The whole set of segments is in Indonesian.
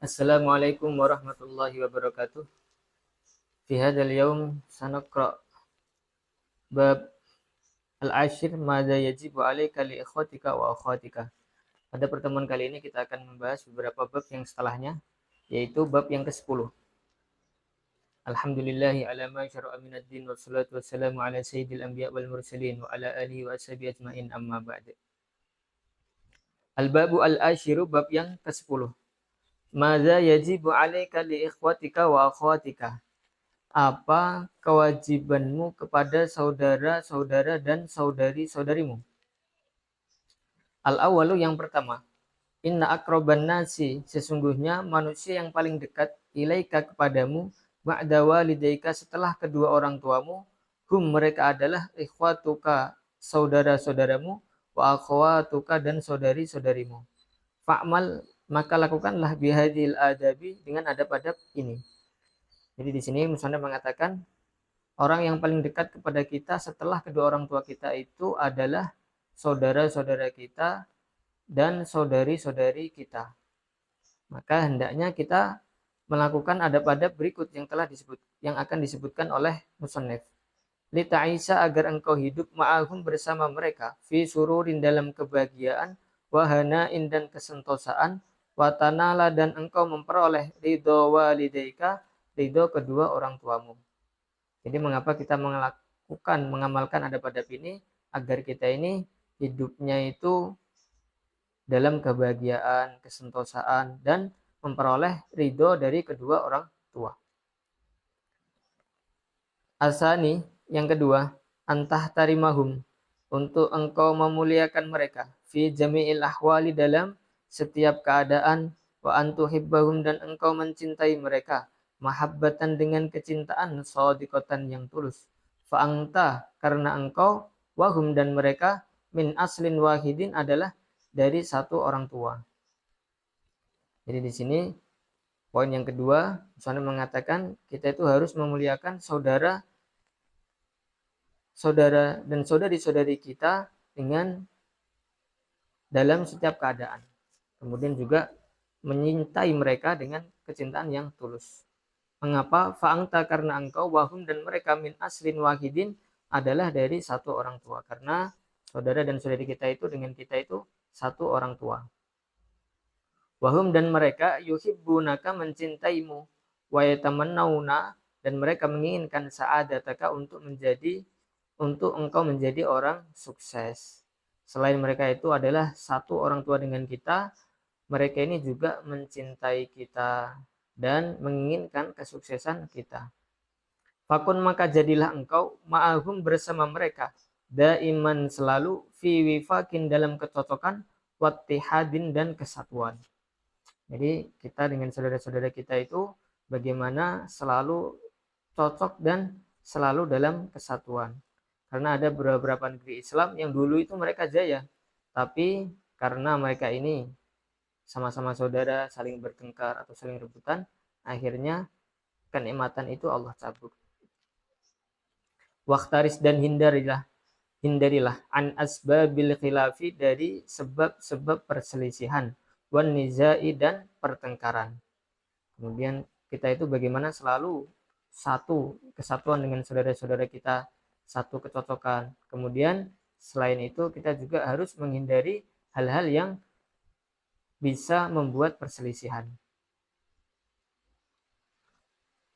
Assalamualaikum warahmatullahi wabarakatuh. Fi hadzal yaum sanaqra bab al-ashir madza yajibu 'alaika li ikhwatika wa akhawatika. Pada pertemuan kali ini kita akan membahas beberapa bab yang setelahnya, yaitu bab yang ke-10. Alhamdulillahi ala ma syara'a minad din wassalatu wassalamu ala sayyidil anbiya wal mursalin wa ala alihi wa ashabihi ajmain amma ba'd. Al-babu al-ashiru bab yang ke-10. Madza yajibu 'alaika li ikhwatika wa akhawatika. Apa kewajibanmu kepada saudara-saudara dan saudari-saudarimu? Al-awwalu yang pertama, inna aqraban nasi, sesungguhnya manusia yang paling dekat ilaika kepadamu ba'da walidaika setelah kedua orang tuamu, hum mereka adalah ikhwatuka saudara-saudaramu wa akhwatuka dan saudari-saudarimu. Fa'mal maka lakukanlah bihadil adabi dengan adab-adab ini. Jadi di sini Musannaf mengatakan orang yang paling dekat kepada kita setelah kedua orang tua kita itu adalah saudara-saudara kita dan saudari-saudari kita. Maka hendaknya kita melakukan adab-adab berikut yang telah disebut, yang akan disebutkan oleh Musannaf. Li ta'isa agar engkau hidup ma'ahum bersama mereka fi sururin dalam kebahagiaan, wahanain dan kesentosaan, watanala dan engkau memperoleh ridho walidaika, ridho kedua orang tuamu. Jadi mengapa kita mengamalkan adab-adab ini agar kita ini hidupnya itu dalam kebahagiaan, kesentosaan dan memperoleh ridho dari kedua orang tua. Asani yang kedua, antah tarimahum untuk engkau memuliakan mereka fi jami'il ahwali dalam setiap keadaan wa antuhibbahum dan engkau mencintai mereka mahabbatan dengan kecintaan shadiqatan yang tulus. Fa'angta karena engkau wahum dan mereka min aslin wahidin adalah dari satu orang tua. Jadi di sini poin yang kedua, Musannaf mengatakan kita itu harus memuliakan saudara dan saudari-saudari kita dengan dalam setiap keadaan. Kemudian juga menyintai mereka dengan kecintaan yang tulus. Mengapa? Fa'angta karena engkau wahum dan mereka min aslin wahidin adalah dari satu orang tua. Karena saudara dan saudari kita itu dengan kita itu satu orang tua. Wahum dan mereka yuhibbunaka mencintaimu. Wa yatamannawna dan mereka menginginkan sa'adataka untuk engkau menjadi orang sukses. Selain mereka itu adalah satu orang tua dengan kita, mereka ini juga mencintai kita dan menginginkan kesuksesan kita. Fakun maka jadilah engkau ma'ahum bersama mereka daiman selalu fi wifakin dalam kecocokan wattihadin dan kesatuan. Jadi kita dengan saudara-saudara kita itu bagaimana selalu cocok dan selalu dalam kesatuan. Karena ada beberapa negeri Islam yang dulu itu mereka jaya, tapi karena mereka ini sama-sama saudara, saling bertengkar atau saling rebutan, akhirnya kenikmatan itu Allah cabut. Waktaris dan hindarilah an asbabil khilafi dari sebab-sebab perselisihan, wan nizai dan pertengkaran. Kemudian kita itu bagaimana selalu satu kesatuan dengan saudara-saudara kita, satu kecocokan. Kemudian selain itu kita juga harus menghindari hal-hal yang bisa membuat perselisihan.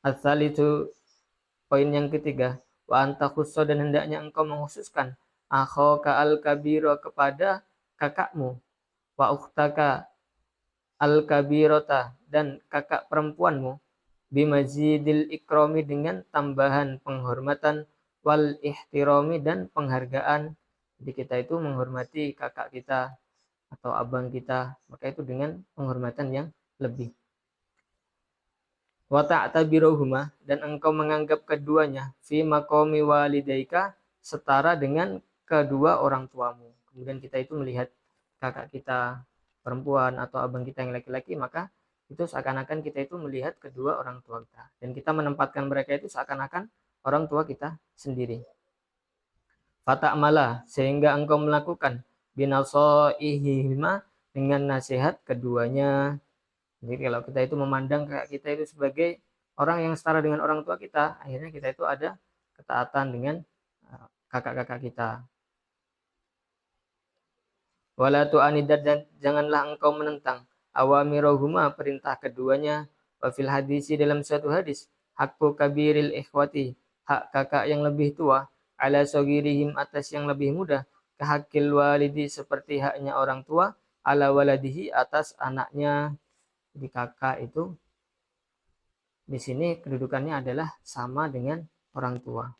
Asal itu poin yang ketiga, wa anta khusso dan hendaknya engkau mengkhususkan akhaka al-kabiro kepada kakakmu, wa ukhtaka al-kabirota dan kakak perempuanmu, bimazidil ikrami dengan tambahan penghormatan, wal ihtirami dan penghargaan. Jadi kita itu menghormati kakak kita atau abang kita, maka itu dengan penghormatan yang lebih. Wa ta'tabiruhuma dan engkau menganggap keduanya fi maqami walidaika setara dengan kedua orang tuamu. Kemudian kita itu melihat kakak kita perempuan atau abang kita yang laki-laki, maka itu seakan-akan kita itu melihat kedua orang tua kita dan kita menempatkan mereka itu seakan-akan orang tua kita sendiri. Fata'mala sehingga engkau melakukan binasaihima dengan nasihat keduanya. Jadi kalau kita itu memandang kayak kita itu sebagai orang yang setara dengan orang tua kita, akhirnya kita itu ada ketaatan dengan kakak-kakak kita. Wala tu'anidad, dan janganlah engkau menentang awamirohuma, perintah keduanya, wa fil hadisi, dalam suatu hadis, hakku kabiril ikhwati, hak kakak yang lebih tua, ala sogirihim, atas yang lebih muda, kehakil walidi, seperti haknya orang tua, ala waladihi, atas anaknya. Jadi kakak itu di sini kedudukannya adalah sama dengan orang tua.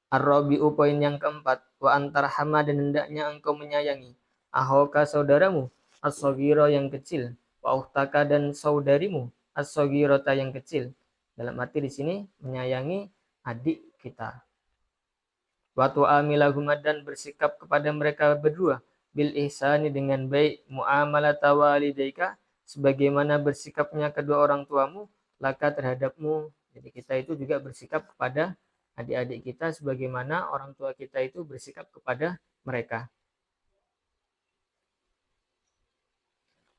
Ar-Rabi'u, poin yang keempat, wa antarhama, dan hendaknya engkau menyayangi ahoka, saudaramu, as-saghira, yang kecil, wa ukhtaka, dan saudarimu, as-saghirata, yang kecil. Dalam arti di sini menyayangi adik kita. Wa tu'amilahuma, dan bersikap kepada mereka berdua bil ihsani, dengan baik, muamalata walidaika, sebagaimana bersikapnya kedua orang tuamu laka, terhadapmu. Jadi kita itu juga bersikap kepada adik-adik kita sebagaimana orang tua kita itu bersikap kepada mereka.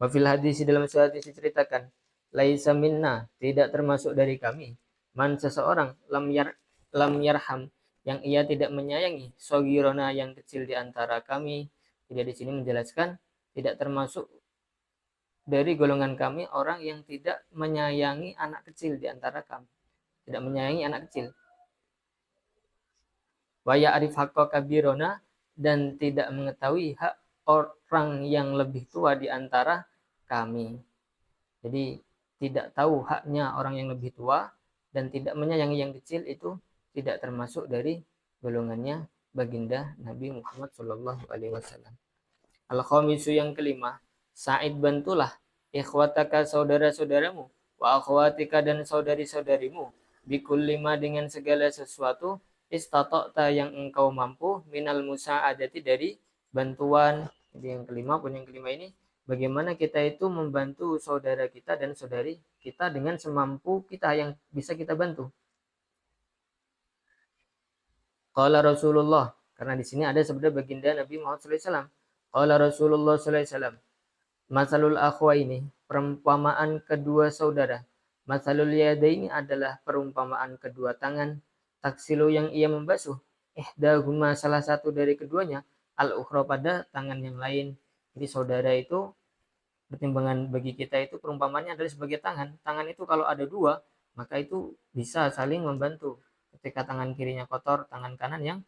Wa fil hadis, dalam suatu hadis diceritakan, laisa minna, tidak termasuk dari kami, man, seseorang, lam yarham, yang ia tidak menyayangi, sogirona, yang kecil di antara kami. Jadi di sini menjelaskan tidak termasuk dari golongan kami orang yang tidak menyayangi anak kecil di antara kami, tidak menyayangi anak kecil. Wa ya'rif haqqa kabirona, dan tidak mengetahui hak orang yang lebih tua di antara kami. Jadi tidak tahu haknya orang yang lebih tua dan tidak menyayangi yang kecil, itu tidak termasuk dari golongannya baginda Nabi Muhammad SAW. Al-khamisu, yang kelima, Sa'id, bantulah ikhwataka, saudara-saudaramu, wa akhwatika, dan saudari-saudarimu, bikul lima, dengan segala sesuatu, istata'ta, yang engkau mampu, minal musa'adati, dari bantuan. Jadi yang kelima, pun yang kelima ini, bagaimana kita itu membantu saudara kita dan saudari kita dengan semampu kita yang bisa kita bantu. Qala Rasulullah, karena di sini ada sabda baginda Nabi Muhammad SAW. Qala Rasulullah SAW, masalul akhwaini, perumpamaan kedua saudara. Masalul yadaini, adalah perumpamaan kedua tangan. Taksilu, yang ia membasuh, ihdahuma, salah satu dari keduanya, al-ukhra, pada tangan yang lain. Jadi saudara itu, pertimbangan bagi kita itu perumpamannya adalah sebagai tangan. Tangan itu kalau ada dua, maka itu bisa saling membantu. Ketika tangan kirinya kotor, tangan kanan yang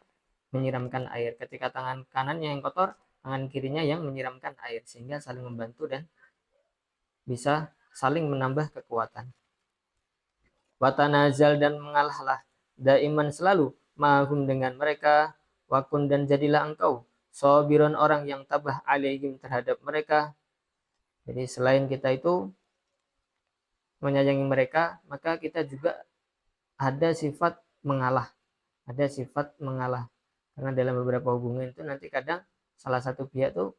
menyiramkan air. Ketika tangan kanannya yang kotor, tangan kirinya yang menyiramkan air, sehingga saling membantu dan bisa saling menambah kekuatan. Watanazal, dan mengalahlah, daiman, selalu, mahum, dengan mereka, wakun, dan jadilah engkau, sobiron, orang yang tabah, alaihim, terhadap mereka. Jadi selain kita itu menyayangi mereka, maka kita juga ada sifat mengalah, ada sifat mengalah. Karena dalam beberapa hubungan itu nanti kadang salah satu pihak tuh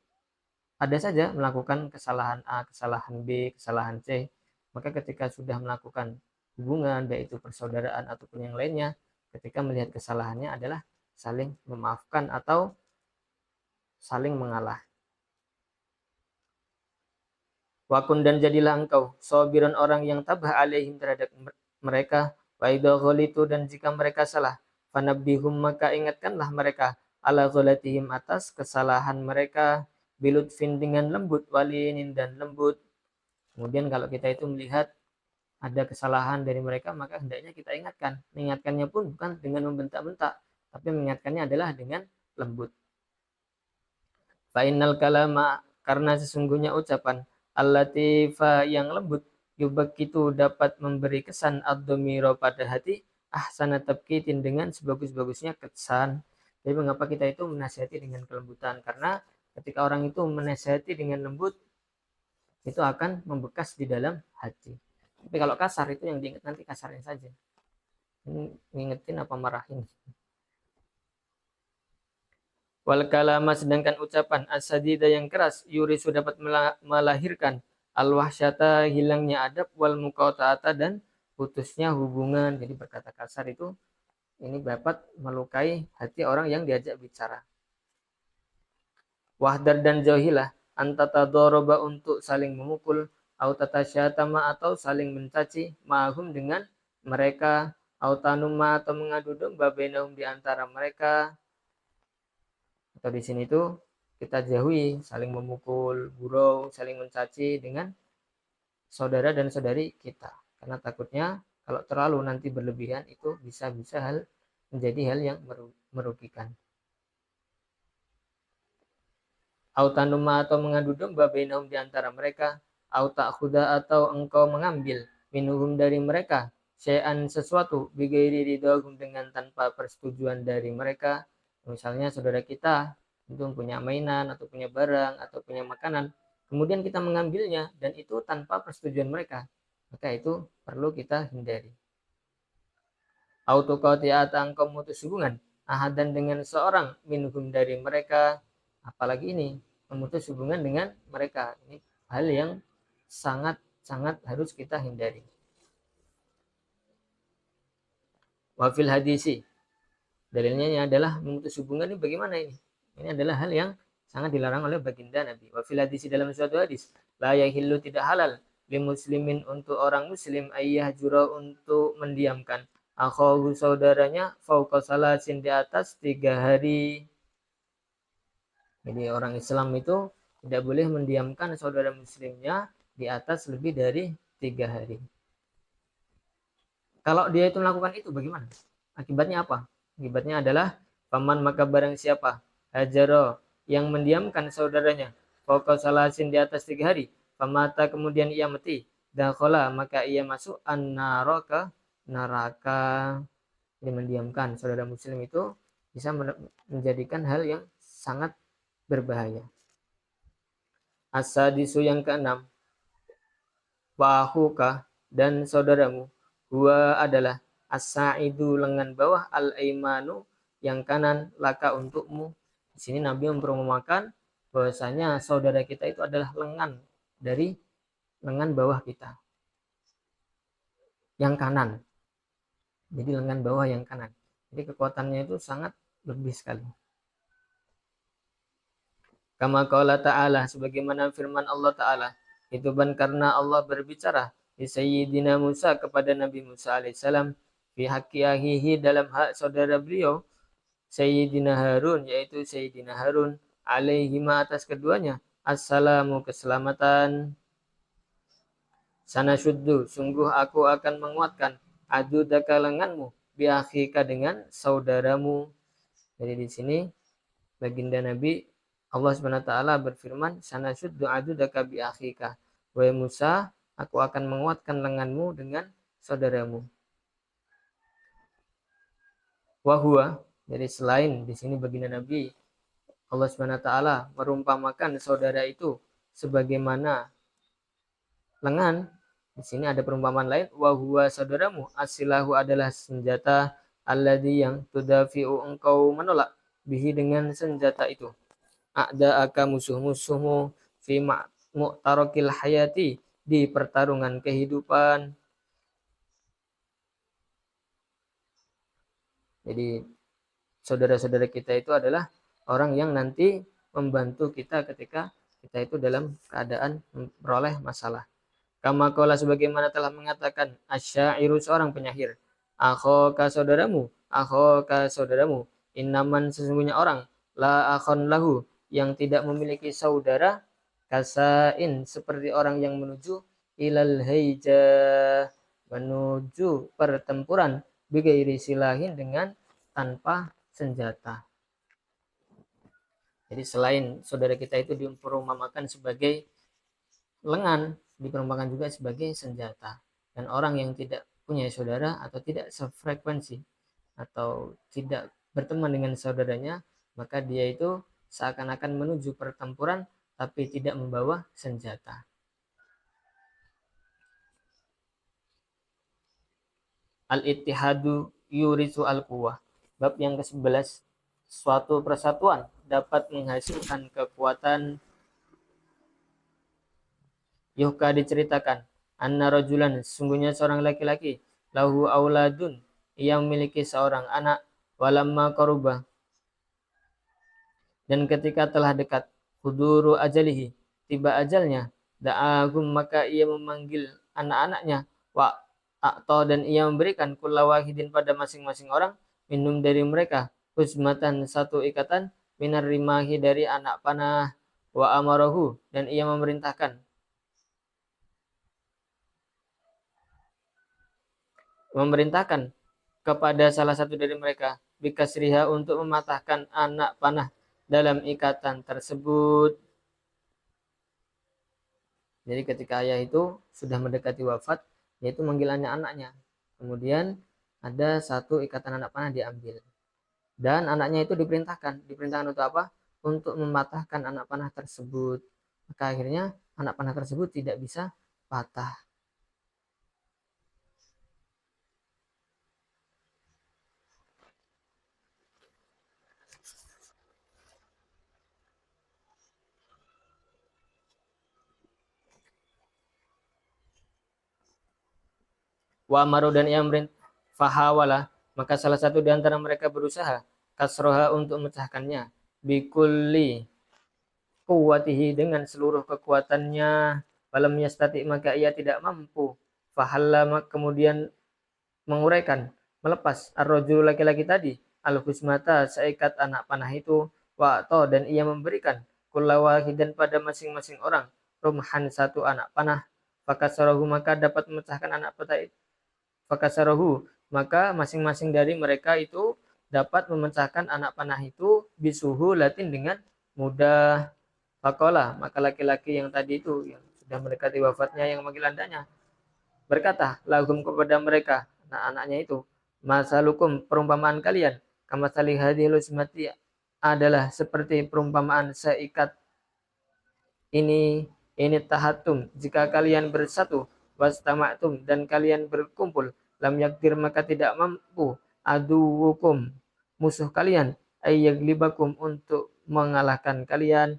ada saja melakukan kesalahan A, kesalahan B, kesalahan C. Maka ketika sudah melakukan hubungan, baik itu persaudaraan ataupun yang lainnya, ketika melihat kesalahannya adalah saling memaafkan atau saling mengalah. Wakun, dan jadilah engkau, sobiran, orang yang tabah, alaihim, terhadap mereka, wa idza ghalitu, dan jika mereka salah, fanabbihum, maka ingatkanlah mereka, ala ghalatihim, atas kesalahan mereka, bilutfin, dengan lembut, walinin, dan lembut. Kemudian kalau kita itu melihat ada kesalahan dari mereka, maka hendaknya kita ingatkan. Mengingatkannya pun bukan dengan membentak-bentak, tapi mengingatkannya adalah dengan lembut. Fa'innal kalama, karena sesungguhnya ucapan, al-latifa, yang lembut, yubakitu, dapat memberi kesan, ad-dhamira, pada hati, ahsana tabkitin, dengan sebagus-bagusnya kesan. Jadi mengapa kita itu menasihati dengan kelembutan? Karena ketika orang itu menasihati dengan lembut, itu akan membekas di dalam hati. Tapi kalau kasar, itu yang diingat nanti kasarnya saja. Ini ngingetin apa marahin. Wal kalama, sedangkan ucapan, asadida, yang keras, yurisu, dapat melahirkan, al wahsyata, hilangnya adab, wal muqata'ata, dan putusnya hubungan. Jadi berkata kasar itu ini dapat melukai hati orang yang diajak bicara. Wahdar, dan jauhilah, antatadoroba untuk saling memukul, au tatasyatama atau saling mencaci, ma'hum dengan mereka, au tanuma atau mengadu domba bainahum di antara mereka. Atau di sini tuh kita jauhi saling memukul, gurau, saling mencaci dengan saudara dan saudari kita. Karena takutnya kalau terlalu nanti berlebihan itu bisa menjadi hal yang merugikan. Au tanuma atau mengadu domba bainahum di antara mereka, au ta'khuda atau engkau mengambil minuhum dari mereka, syai'an sesuatu bigairi ridhahum dengan tanpa persetujuan dari mereka. Misalnya saudara kita itu punya mainan atau punya barang atau punya makanan, kemudian kita mengambilnya dan itu tanpa persetujuan mereka, maka itu perlu kita hindari. Au tuqati'at engkau memutus hubungan ahadan dengan seorang minhum dari mereka, apalagi ini memutus hubungan dengan mereka, ini hal yang sangat harus kita hindari. Wafil hadisi, dalilnya adalah memutus hubungan ini bagaimana ini? Ini adalah hal yang sangat dilarang oleh baginda Nabi. Wafil hadisi, dalam suatu hadis, la yahillu, tidak halal li muslimin untuk orang muslim, ayyah jura untuk mendiamkan akhahu saudaranya fauqa salasin di atas 3 hari. Jadi orang Islam itu tidak boleh mendiamkan saudara muslimnya di atas lebih dari 3 hari. Kalau dia itu melakukan itu bagaimana? Akibatnya apa? Akibatnya adalah paman, maka barang siapa hajaro yang mendiamkan saudaranya fauqa salasin di atas 3 hari, pamata kemudian ia mati, dakhala maka ia masuk an-naro ke neraka. Jadi mendiamkan saudara muslim itu bisa menjadikan hal yang sangat berbahaya. As-sadisu, yang keenam, wahuka dan saudaramu, huwa adalah as-sa'idu lengan bawah, al-aimanu yang kanan, laka untukmu. Di sini Nabi memperumpamakan bahwasanya saudara kita itu adalah lengan dari lengan bawah kita yang kanan. Jadi lengan bawah yang kanan. Jadi kekuatannya itu sangat lebih sekali. Kama qala ta'ala, sebagaimana firman Allah Ta'ala, itu karena Allah berbicara di Sayyidina Musa kepada Nabi Musa alaihissalam, fi haqqi ahihi dalam hak saudara beliau Sayyidina Harun, yaitu Sayyidina Harun alaihima atas keduanya assalamu keselamatan. Sana syuddu, sungguh aku akan menguatkan adudaka lenganmu biakhika dengan saudaramu. Jadi di sini baginda Nabi Allah SWT berfirman, sana syuddu adudaka biakhika, wahai Musa, aku akan menguatkan lenganmu dengan saudaramu. Wahua, jadi selain di sini baginda Nabi Allah SWT merumpamakan saudara itu sebagaimana lengan. Di sini ada perumpamaan lain, wahua saudaramu asilahu adalah senjata, alladzi yang tudafi'u engkau menolak bihi dengan senjata itu a'da'aka musuh-musuhmu fi mu'tarakil hayati di pertarungan kehidupan. Jadi saudara-saudara kita itu adalah orang yang nanti membantu kita ketika kita itu dalam keadaan memperoleh masalah. Kama qala, sebagaimana telah mengatakan asyairu seorang penyair, akhoka saudaramu, innaman sesungguhnya orang, la akhon lahu yang tidak memiliki saudara, kasain seperti orang yang menuju ilal haijah, menuju pertempuran, bigairi silahin dengan tanpa senjata. Jadi selain saudara kita itu diperumpamakan sebagai lengan, diperumpamakan juga sebagai senjata. Dan orang yang tidak punya saudara atau tidak sefrekuensi atau tidak berteman dengan saudaranya, maka dia itu seakan-akan menuju pertempuran tapi tidak membawa senjata. Al-ittihadu yurisu al-quwah. Bab yang ke-11, suatu persatuan dapat menghasilkan kekuatan. Yuhka, diceritakan, anna rajulan, sesungguhnya seorang laki-laki, lahu auladun, ia memiliki seorang anak, walamma qarubah, dan ketika telah dekat huduru ajalihi, tiba ajalnya, da'ahum maka ia memanggil anak-anaknya, wa atau dan ia memberikan kulla wahidin pada masing-masing orang minum dari mereka husmatan satu ikatan minar rimahi dari anak panah, wa amarahu dan ia memerintahkan kepada salah satu dari mereka bikasriha untuk mematahkan anak panah dalam ikatan tersebut. Jadi ketika ayah itu sudah mendekati wafat, yaitu manggil anak-anaknya. Kemudian ada satu ikatan anak panah diambil. Dan anaknya itu diperintahkan untuk apa? Untuk mematahkan anak panah tersebut. Maka akhirnya anak panah tersebut tidak bisa patah. Wa amaru dan ia merintah fahawala, maka salah satu di antara mereka berusaha kasroha untuk memecahkannya bikulli kuwatihi dengan seluruh kekuatannya. Falam yastati maka ia tidak mampu. Fahalla kemudian menguraikan, melepas ar-rajul laki-laki tadi al-husmata seikat anak panah itu, wa to dan ia memberikan kullawahidan pada masing-masing orang rumhan satu anak panah, fakasarahu maka dapat memecahkan anak panah itu, fakasarahu maka masing-masing dari mereka itu dapat memecahkan anak panah itu bisuhu latin dengan mudah. Fakola maka laki-laki yang tadi itu yang sudah mendekati wafatnya yang memanggil andanya berkata lahum kepada mereka anak-anaknya itu, masalukum perumpamaan kalian kama salihadil usmati adalah seperti perumpamaan seikat ini tahatum jika kalian bersatu wastamatum dan kalian berkumpul lam yakdir maka tidak mampu aduwukum musuh kalian ayyaglibakum untuk mengalahkan kalian.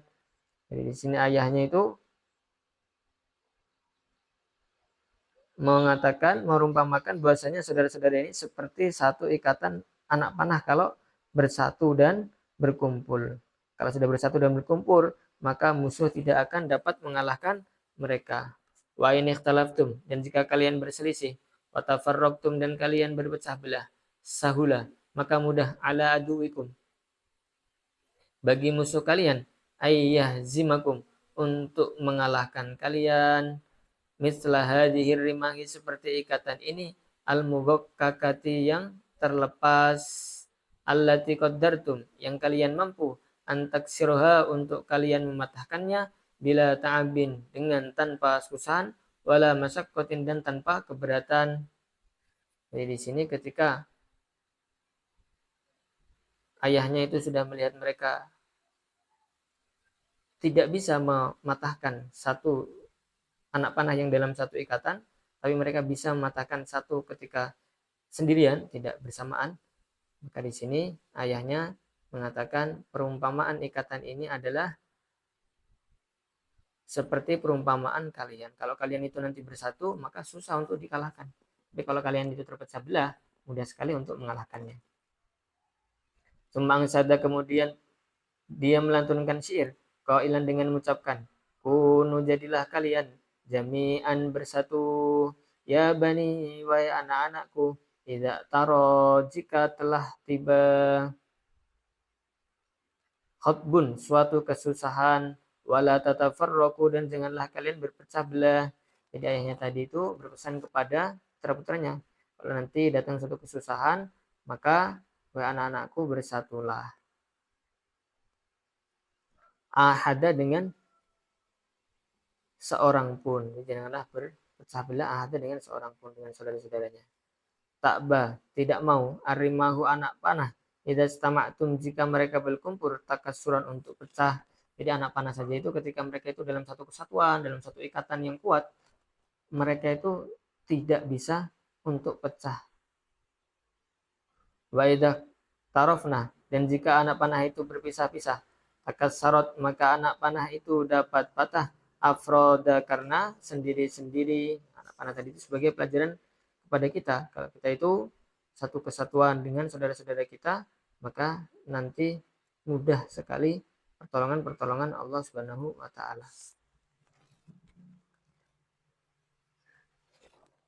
Jadi di sini ayahnya itu mengatakan, merumpamakan bahwasanya saudara-saudara ini seperti satu ikatan anak panah kalau bersatu dan berkumpul. Kalau sudah bersatu dan berkumpul, maka musuh tidak akan dapat mengalahkan mereka. Wa in ikhtalaftum dan jika kalian berselisih, wa tafarraqtum dan kalian berpecah belah, sahula maka mudah ala aduwikum bagi musuh kalian ayyahzimakum untuk mengalahkan kalian. Mislah hadhir rimahi seperti ikatan ini al-mughakkakati yang terlepas allati qaddartum yang kalian mampu antaksiroha untuk kalian mematahkannya bila ta'abin dengan tanpa kesusahan wala masyaqqatin dan tanpa keberatan. Jadi di sini ketika ayahnya itu sudah melihat mereka tidak bisa mematahkan satu anak panah yang dalam satu ikatan, tapi mereka bisa mematahkan satu ketika sendirian, tidak bersamaan. Maka di sini ayahnya mengatakan perumpamaan ikatan ini adalah seperti perumpamaan kalian. Kalau kalian itu nanti bersatu, maka susah untuk dikalahkan. Tapi kalau kalian itu terpecah belah, mudah sekali untuk mengalahkannya. Sumbang sada kemudian dia melantunkan syair, qailan dengan mengucapkan, kunu jadilah kalian jami'an bersatu ya bani wahai anak-anakku tidak taro jika telah tiba khutbun suatu kesusahan wala tatafarraqu dan janganlah kalian berpecah belah. Jadi ayahnya tadi itu berpesan kepada putra-putranya, kalau nanti datang suatu kesusahan maka wahai anak-anakku bersatulah. Ahada dengan seorang pun, janganlah berpecah belah ahada dengan seorang pun, dengan saudara-saudaranya. Takba tidak mau arimahu anak panah idza istama'tum jika mereka berkumpul takasuran untuk pecah. Jadi anak panah saja itu ketika mereka itu dalam satu kesatuan, dalam satu ikatan yang kuat, mereka itu tidak bisa untuk pecah. Wa idza tarafna dan jika anak panah itu berpisah-pisah, takassarat maka anak panah itu dapat patah afroda karena sendiri-sendiri. Anak panah tadi itu sebagai pelajaran kepada kita, kalau kita itu satu kesatuan dengan saudara-saudara kita, maka nanti mudah sekali pertolongan-pertolongan Allah Subhanahu wa taala.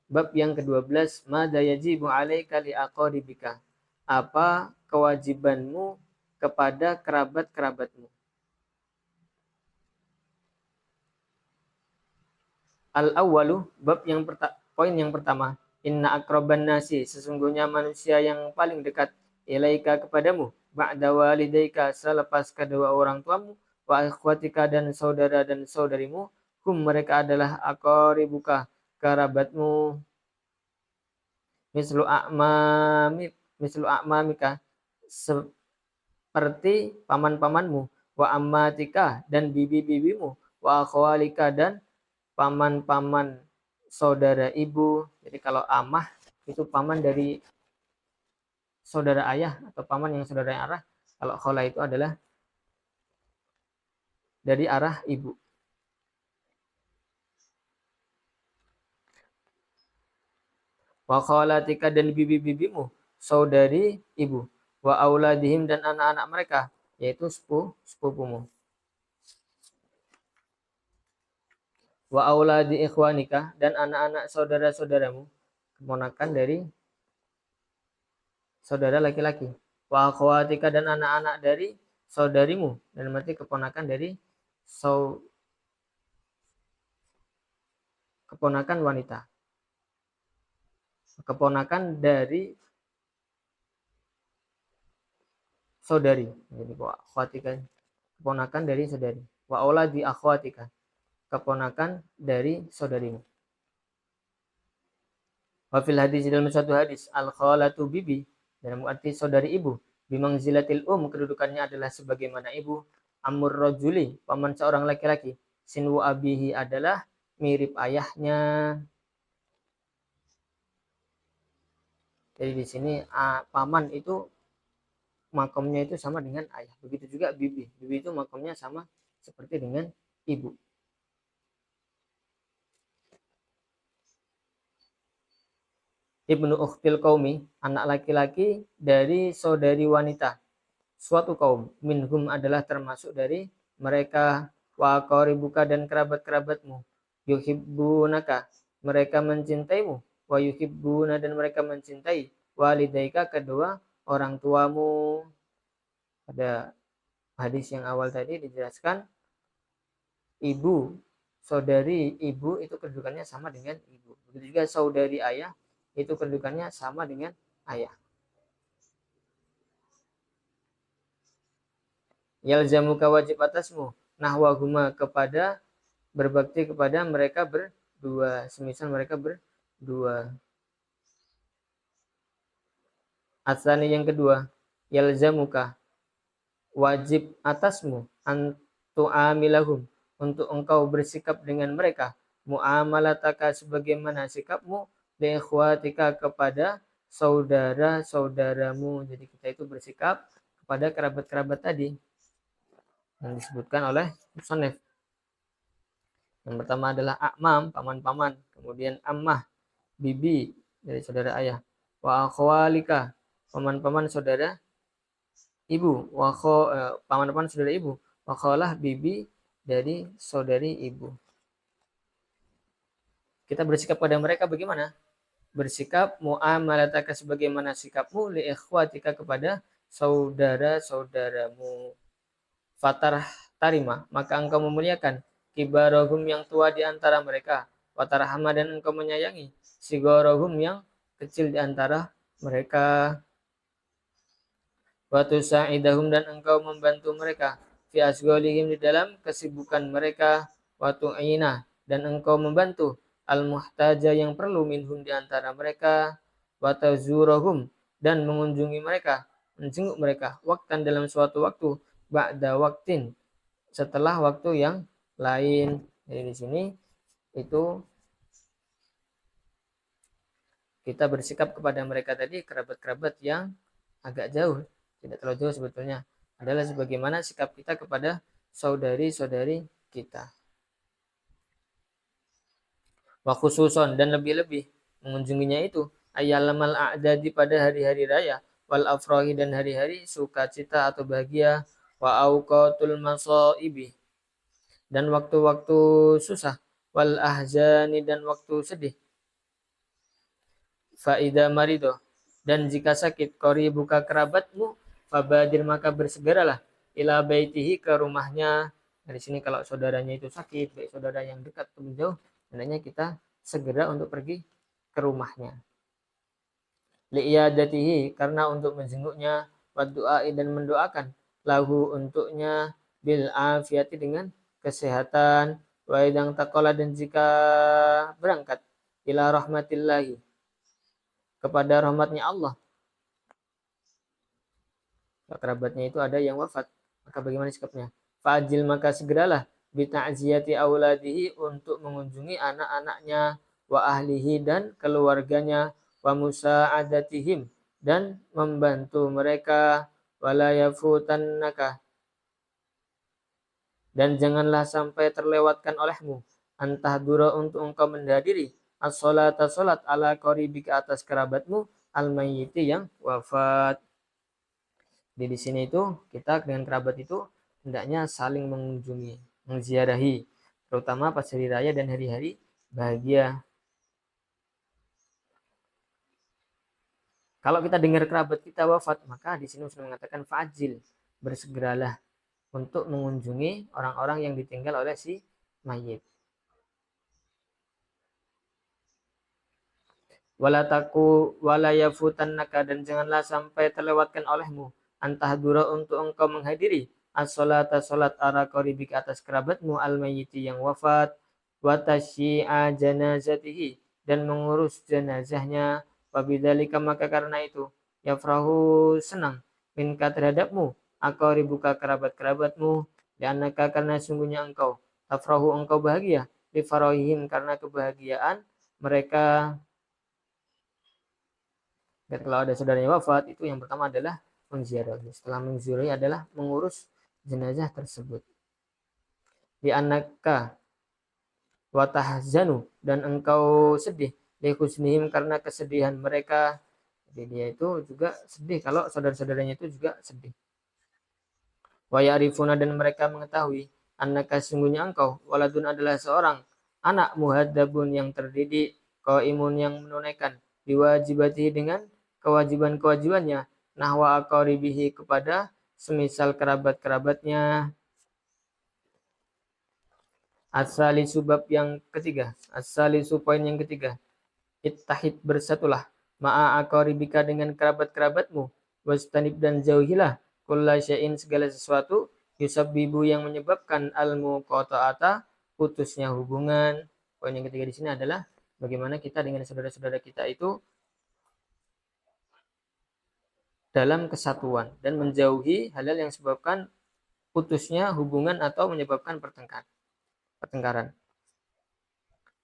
Bab yang ke-12, madza yajibu 'alaika li aqaribika. Apa kewajibanmu kepada kerabat-kerabatmu? Al-awwalu, poin yang pertama. Inna akraban nasi, sesungguhnya manusia yang paling dekat ilaika kepadamu, ba'da walidaika, selepas kedua orang tuamu, wa akhwatika, dan saudara dan saudarimu, hum, mereka adalah aqaribuka, kerabatmu, mislu a'mami, mislu a'mamika, seperti paman-pamanmu, wa ammatika, dan bibi-bibimu, wa akhwalika, dan paman-paman saudara ibu. Jadi kalau amah itu paman dari saudara ayah atau paman yang saudara yang arah. Kalau khola itu adalah dari arah ibu. Wa kholatika, dan bibi-bibimu, saudari ibu. Wa auladihim, dan anak-anak mereka, yaitu sepupumu. Wa auladi ikhwanika, dan anak-anak saudara-saudaramu, keponakan dari saudara laki-laki. Wa akhwatika, dan anak-anak dari saudarimu, dan berarti keponakan dari keponakan wanita. Keponakan dari saudari. Jadi wa akhwatika, keponakan dari saudari. Wa auladi akhwatika, keponakan dari saudarimu. Wa fil hadis, dalam satu hadis, al khalatu bibi, dalam arti saudari ibu, bimangzilatil kedudukannya adalah sebagaimana ibu. Amur rajuli, paman seorang laki-laki. Sinwu abihi, adalah mirip ayahnya. Jadi di sini paman itu makomnya itu sama dengan ayah. Begitu juga bibi. Bibi itu makomnya sama seperti dengan ibu. Ibnu ukhtil qaumi, anak laki-laki dari saudari wanita suatu kaum. Minhum, adalah termasuk dari mereka. Wa qaribuka, dan kerabat-kerabatmu. Yuhibbunaka, mereka mencintaimu. Wa yuhibbuna, dan mereka mencintai walidaika, kedua orang tuamu. Pada hadis yang awal tadi dijelaskan ibu, saudari ibu itu kedudukannya sama dengan ibu. Begitu juga saudari ayah itu kedudukannya sama dengan ayah. Yalzamuka, wajib atasmu, nahwahuma, kepada berbakti kepada mereka berdua, semisal mereka berdua. Asani, yang kedua, yalzamuka, wajib atasmu, antu'amilahum, untuk engkau bersikap dengan mereka, mu'amalataka, sebagaimana sikapmu, liikhwatika, kepada saudara-saudaramu. Jadi kita itu bersikap kepada kerabat-kerabat tadi yang disebutkan oleh musannif. Yang pertama adalah akmam, paman-paman, kemudian ammah, bibi dari saudara ayah, wa akhwalika, paman-paman saudara ibu, paman-paman saudara ibu, wa khalah, bibi dari saudari ibu. Kita bersikap pada mereka bagaimana? Bersikap mu'amalataka, sebagaimana sikapmu, li ikhwatika, kepada saudara-saudaramu. Fatarah tarima, maka engkau memuliakan, kibarahum, yang tua di antara mereka, watarahama, dan engkau menyayangi, sigorohum, yang kecil di antara mereka, watusa'idahum, dan engkau membantu mereka, fi asgholihim, di dalam kesibukan mereka, watu'ina, dan engkau membantu al-muhtaja, yang perlu, minhum, di antara mereka, watazurahum, dan mengunjungi mereka, menjenguk mereka, waktan, dalam suatu waktu, ba'da waktin, setelah waktu yang lain. Jadi di sini itu kita bersikap kepada mereka tadi, kerabat-kerabat yang agak jauh, tidak terlalu jauh sebetulnya, adalah sebagaimana sikap kita kepada saudari-saudari kita. Wa khususon, dan lebih-lebih mengunjunginya itu, ayyalamal a'dadi, pada hari-hari raya, wal afrahi, dan hari-hari sukacita atau bahagia, wa auqatul masaibi, dan waktu-waktu susah, wal ahzani, dan waktu sedih, Faida marido, dan jika sakit buka kerabatmu, fabadir maka bersegeralah ila baitihi ke rumahnya. Nah, di sini kalau saudaranya itu sakit, baik saudara yang dekat atau jauh, hendaknya kita segera untuk pergi ke rumahnya. Li'iyadatihi, karena untuk menjenguknya, wa du'ai dan mendoakan, lahu untuknya, bil afiyati dengan kesehatan, wa idang taqala dan jika berangkat ila rahmatillahi kepada rahmatnya Allah, kerabatnya itu ada yang wafat, maka bagaimana sikapnya? Fajil maka segeralah bita'ziyati auladihi untuk mengunjungi anak-anaknya, wa ahlihi dan keluarganya, wa musa'adatihim dan membantu mereka, wala yafutannaka dan janganlah sampai terlewatkan olehmu antah dura untuk engkau menghadiri as-salata salat ala qaribika atas kerabatmu al-mayyiti yang wafat. Di sini itu kita dengan kerabat itu hendaknya saling mengunjungi, menziarahi, terutama pas hari raya dan hari-hari bahagia. Kalau kita dengar kerabat kita wafat, maka di sini sudah mengatakan fajil, bersegeralah untuk mengunjungi orang-orang yang ditinggal oleh si mayit. Walataku walayafutannaka dan janganlah sampai terlewatkan olehmu antahdura untuk engkau menghadiri as-salata salat ala qaribik atas kerabatmu al-mayyiti yang wafat, wa tasyi'a janazatihi dan mengurus jenazahnya, wabidzalika maka karena itu yafrahu senang minka terhadapmu aqaribuka kerabat-kerabatmu, li'annaka karena sungguhnya engkau tafrahu engkau bahagia li farahihim karena kebahagiaan mereka. Dan kalau ada saudaranya wafat, itu yang pertama adalah mengziarahi. Setelah mengziarahi adalah mengurus jenazah tersebut. Di anaka watahzanu dan engkau sedih likusnihim karena kesedihan mereka. Jadi dia itu juga sedih kalau saudara-saudaranya itu juga sedih. Wa ya'rifuna dan mereka mengetahui annaka sungguhnya engkau waladun adalah seorang anak muhadzabun yang terdidik, qaimun yang menunaikan biwajibatihi dengan kewajiban-kewajibannya, nahwa aqaribihi kepada semisal kerabat-kerabatnya. As-salisu bab yang ketiga, as-salisu poin yang ketiga, ittahid bersatulah ma'a aqaribika dengan kerabat-kerabatmu, wastanib dan jauhilah kulla syai'in segala sesuatu yusabbibu yang menyebabkan al-muqata'ata putusnya hubungan. Poin yang ketiga di sini adalah bagaimana kita dengan saudara-saudara kita itu dalam kesatuan dan menjauhi hal-hal yang sebabkan putusnya hubungan atau menyebabkan pertengkaran.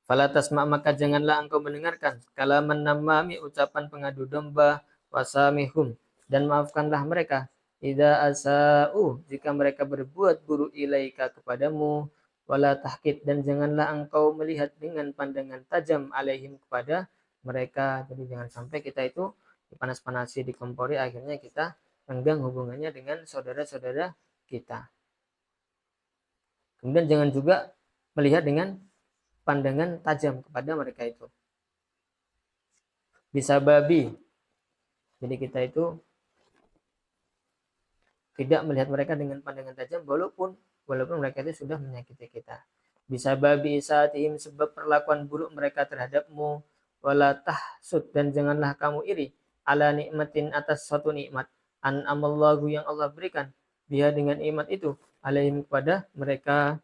Fala tasma' maka janganlah engkau mendengarkan kalaman namami ucapan pengadu domba, wasamihum dan maafkanlah mereka idza asa'u jika mereka berbuat buruk ilaika kepadamu, wala tahkid dan janganlah engkau melihat dengan pandangan tajam alaihim kepada mereka. Jadi jangan sampai kita itu dipanas-panasi, dikompori, akhirnya kita renggang hubungannya dengan saudara-saudara kita. Kemudian jangan juga melihat dengan pandangan tajam kepada mereka itu. Bisa babi. Jadi kita itu tidak melihat mereka dengan pandangan tajam walaupun mereka itu sudah menyakiti kita. Bisa babi saatihim sebab perlakuan buruk mereka terhadapmu, wala tahsud dan janganlah kamu iri ala nikmatin atas suatu nikmat an amallahu yang Allah berikan biha dengan nikmat itu alaihim kepada mereka.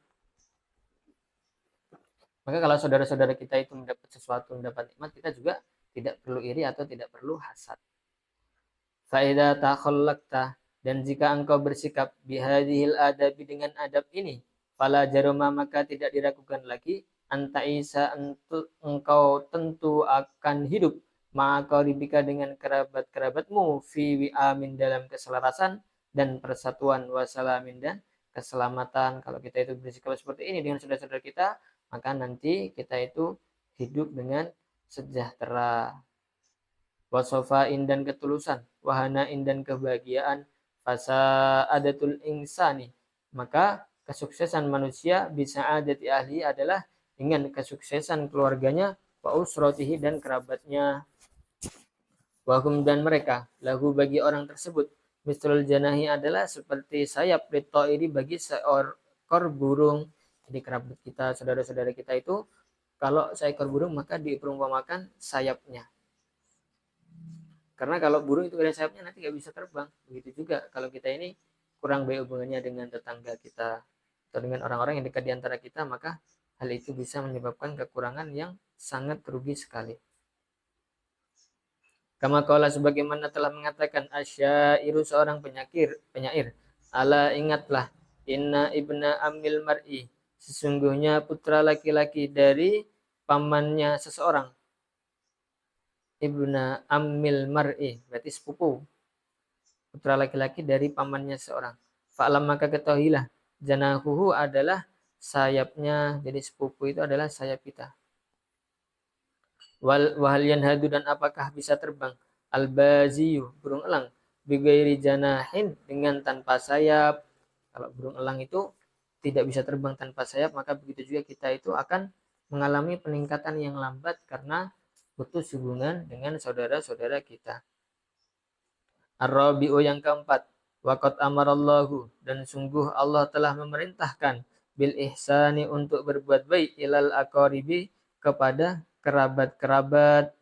Maka kalau saudara-saudara kita itu mendapat sesuatu, mendapat nikmat, kita juga tidak perlu iri atau tidak perlu hasad. Fa'idha takhallaqta dan jika engkau bersikap bihadihil adabi dengan adab ini, fala jaruma maka tidak diragukan lagi anta isa engkau tentu akan hidup ma'aqaribika dengan kerabat-kerabatmu fi wi'amin dalam keselarasan dan persatuan wasalamin dan keselamatan. Kalau kita itu bersikap seperti ini dengan saudara-saudara kita, maka nanti kita itu hidup dengan sejahtera. Wasofain dan ketulusan, wahanain dan kebahagiaan, fasa adatul insani maka kesuksesan manusia bisa adati ahli adalah dengan kesuksesan keluarganya, wa usrotihi dan kerabatnya. Wahum dan mereka, lahu bagi orang tersebut, mislul janahi adalah seperti sayap iri bagi seekor burung. Jadi kerabat kita, saudara-saudara kita itu, kalau seekor burung maka diperumpamakan sayapnya. Karena kalau burung itu ada sayapnya nanti nggak bisa terbang. Begitu juga kalau kita ini kurang baik hubungannya dengan tetangga kita atau dengan orang-orang yang dekat di antara kita, maka hal itu bisa menyebabkan kekurangan yang sangat rugi sekali. Kama qala sebagaimana telah mengatakan asyairu seorang penyair. Ala ingatlah, inna ibna amil mar'i, sesungguhnya putra laki-laki dari pamannya seseorang. Ibna amil mar'i, berarti sepupu. Putra laki-laki dari pamannya seseorang. Fa'lam maka ketahuilah, janahuhu adalah sayapnya, jadi sepupu itu adalah sayap kita. Wahal yanhadu dan apakah bisa terbang al-baziyu burung elang bigairi janahin dengan tanpa sayap. Kalau burung elang itu tidak bisa terbang tanpa sayap, maka begitu juga kita itu akan mengalami peningkatan yang lambat karena putus hubungan dengan saudara-saudara kita. Ar-rabi'u yang keempat, waqad amarallahu dan sungguh Allah telah memerintahkan bil ihsani untuk berbuat baik ilal aqaribi kepada kerabat-kerabat,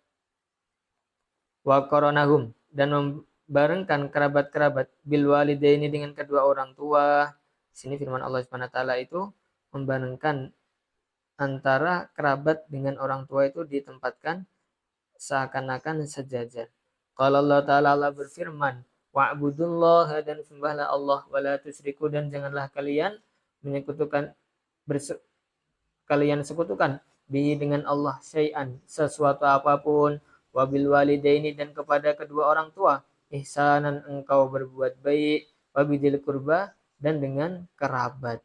wa qaranahum dan membarengkan kerabat-kerabat bil walidaini dengan kedua orang tua. Sini firman Allah Subhanahu wa taala itu membarengkan antara kerabat dengan orang tua itu ditempatkan seakan-akan sejajar. Kalau Allah Ta'ala Allah berfirman, wa'budullah dan sembahlah Allah, wala tusyriku dan janganlah kalian menyekutukan kalian sekutukan bihi dengan Allah syai'an sesuatu apapun, wabil walidaini dan kepada kedua orang tua, ihsanan engkau berbuat baik, wabidil kurba dan dengan kerabat.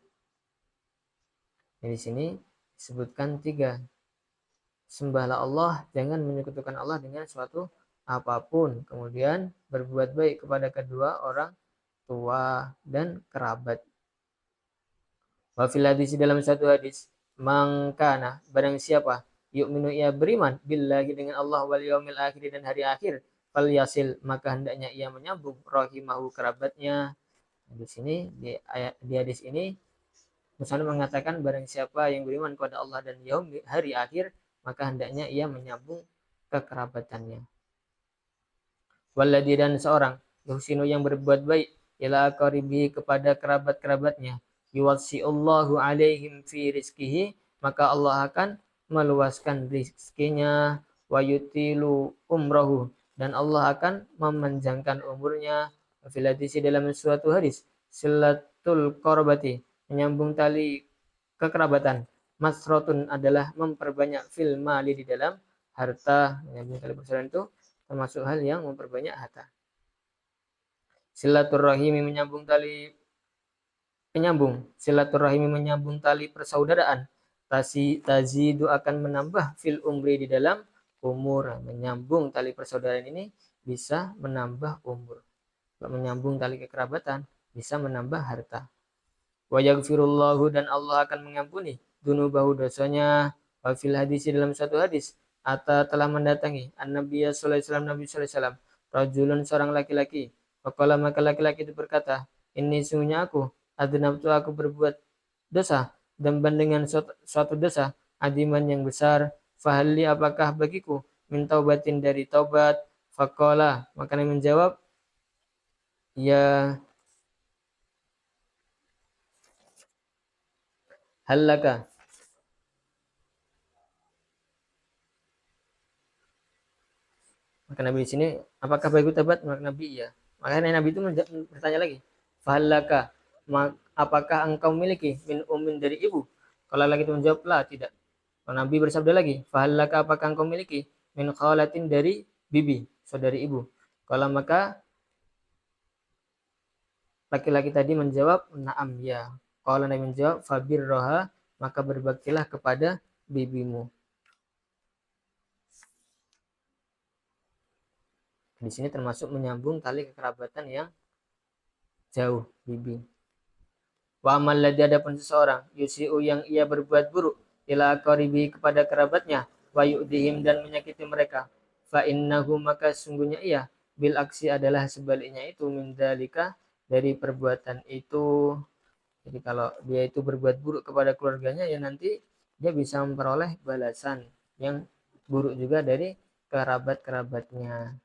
Di sini disebutkan 3. Sembahlah Allah, jangan menyekutukan Allah dengan suatu apapun. Kemudian berbuat baik kepada kedua orang tua dan kerabat. Wa fil hadis dalam satu hadis, mangkana barang siapa yu'minu ia beriman billahi dengan Allah wal yaumil akhir dan hari akhir, fal yasil maka hendaknya ia menyambung rahimahu kerabatnya. Di sini di hadis ini Muhammad mengatakan barang siapa yang beriman kepada Allah dan hari akhir, maka hendaknya ia menyambung kekerabatannya. Walladhi dan seorang yuhsinu yang berbuat baik ila qaribi kepada kerabat-kerabatnya, yuwassi'ullahu alaihim fi rizkihi maka Allah akan meluaskan rizkinya, wa yutilu umrahu dan Allah akan memanjangkan umurnya. Fil hadis dalam suatu hadis, silatul qarbati menyambung tali kekerabatan, masrotun adalah memperbanyak fil mali di dalam harta. Menyambung tali persaudaraan itu termasuk hal yang memperbanyak harta. Silaturrahimi menyambung tali persaudaraan. Tazidu akan menambah fil umri di dalam umur. Menyambung tali persaudaraan ini bisa menambah umur. Kalau menyambung tali kekerabatan bisa menambah harta. Wa yaghfirullahu dan Allah akan mengampuni dunubahu dosanya. Wa fil hadis dalam satu hadis, ata telah mendatangi an-nabiy sallallahu alaihi wasallam, Nabi sallallahu alaihi wasallam, rajulun seorang laki-laki. Faqala maka laki-laki itu berkata, ini sungguhnya aku berbuat dosa dan dengan suatu dosa adiman yang besar. Fahalli apakah bagiku min taubatin dari taubat? Faqala maka Nabi menjawab, ya halaka. Maka Nabi di sini, apakah bagiku taubat? Maka Nabi iya. Makanya Nabi itu bertanya lagi, fahalaka, apakah engkau memiliki min umin dari ibu? Kalau lagi itu menjawab, lah tidak. Kalau Nabi bersabda lagi, fahalaka apakah engkau memiliki min khalatin dari bibi, saudari ibu? Kalau maka laki-laki tadi menjawab, na'am ya. Kalau Nabi menjawab, fabirroha, maka berbaktilah kepada bibimu. Di sini termasuk menyambung tali kekerabatan yang jauh, bibi. Wa amal ladzi adapun seseorang yusiu yang ia berbuat buruk ila qaribi kepada kerabatnya, wa yu'dihim dan menyakiti mereka, fa innahu maka sungguhnya ia bil aksi adalah sebaliknya itu min dzalika dari perbuatan itu. Jadi kalau dia itu berbuat buruk kepada keluarganya ya nanti dia bisa memperoleh balasan yang buruk juga dari kerabat-kerabatnya.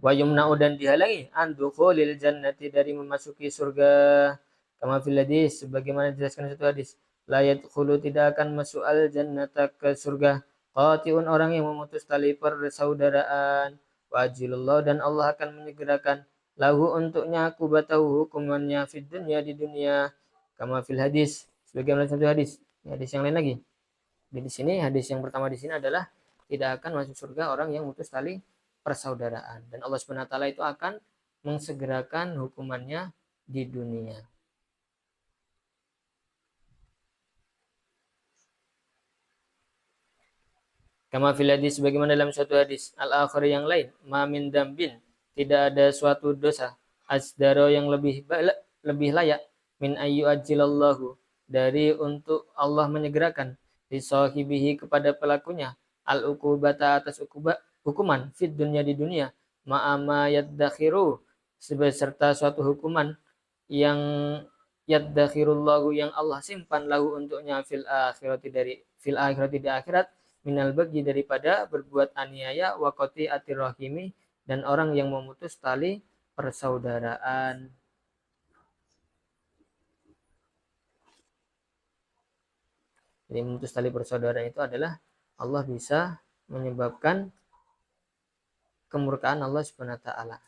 Wa yumna'u dan dihalangi an dukhulil jannati dari memasuki surga, kama fil hadis sebagaimana dijelaskan satu hadis, la yadkhulu tidak akan masuk al jannata ke surga qati'un orang yang memutus tali persaudaraan, wajilullah dan Allah akan menyegerakan lahu untuknya akubatahu hukumannya fid dunya di dunia, kama fil hadis sebagaimana satu hadis. Hadis yang lain lagi. Di sini hadis yang pertama di sini adalah tidak akan masuk surga orang yang memutus tali persaudaraan, dan Allah Subhanahu wa taala itu akan mengsegerakan hukumannya di dunia. Kama fil hadis sebagaimana dalam suatu hadis al-akhir yang lain, ma min dambin tidak ada suatu dosa asdaro yang lebih layak min ayyu ajilallahu dari untuk Allah menyegerakan di sahibihi kepada pelakunya al-uqubata atas hukuman fid dunya di dunia ma'ama yaddakhiru beserta suatu hukuman yang yaddakhirullahu yang Allah simpan lahu untuknya fil akhirati di akhirat minal bagi daripada berbuat aniaya wa qati'atir rahimi dan orang yang memutus tali persaudaraan. Jadi memutus tali persaudaraan itu adalah Allah bisa menyebabkan kemurkaan Allah Subhanahu wa taala.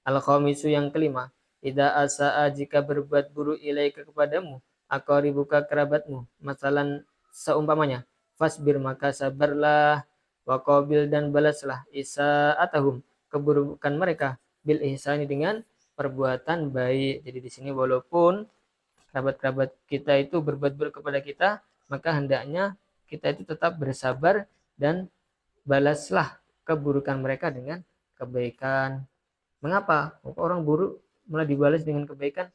Al-khamisu yang kelima, idza asaa jika berbuat buruk ilaika kepadamu, aqaribuka kerabatmu, masalan seumpamanya, fasbir maka sabarlah, wa qabil dan balaslah isaatahum keburukan mereka bil ihsani dengan perbuatan baik. Jadi di sini walaupun kerabat-kerabat kita itu berbuat buruk kepada kita, maka hendaknya kita itu tetap bersabar dan balaslah keburukan mereka dengan kebaikan. Mengapa? Orang buruk mulai dibalas dengan kebaikan.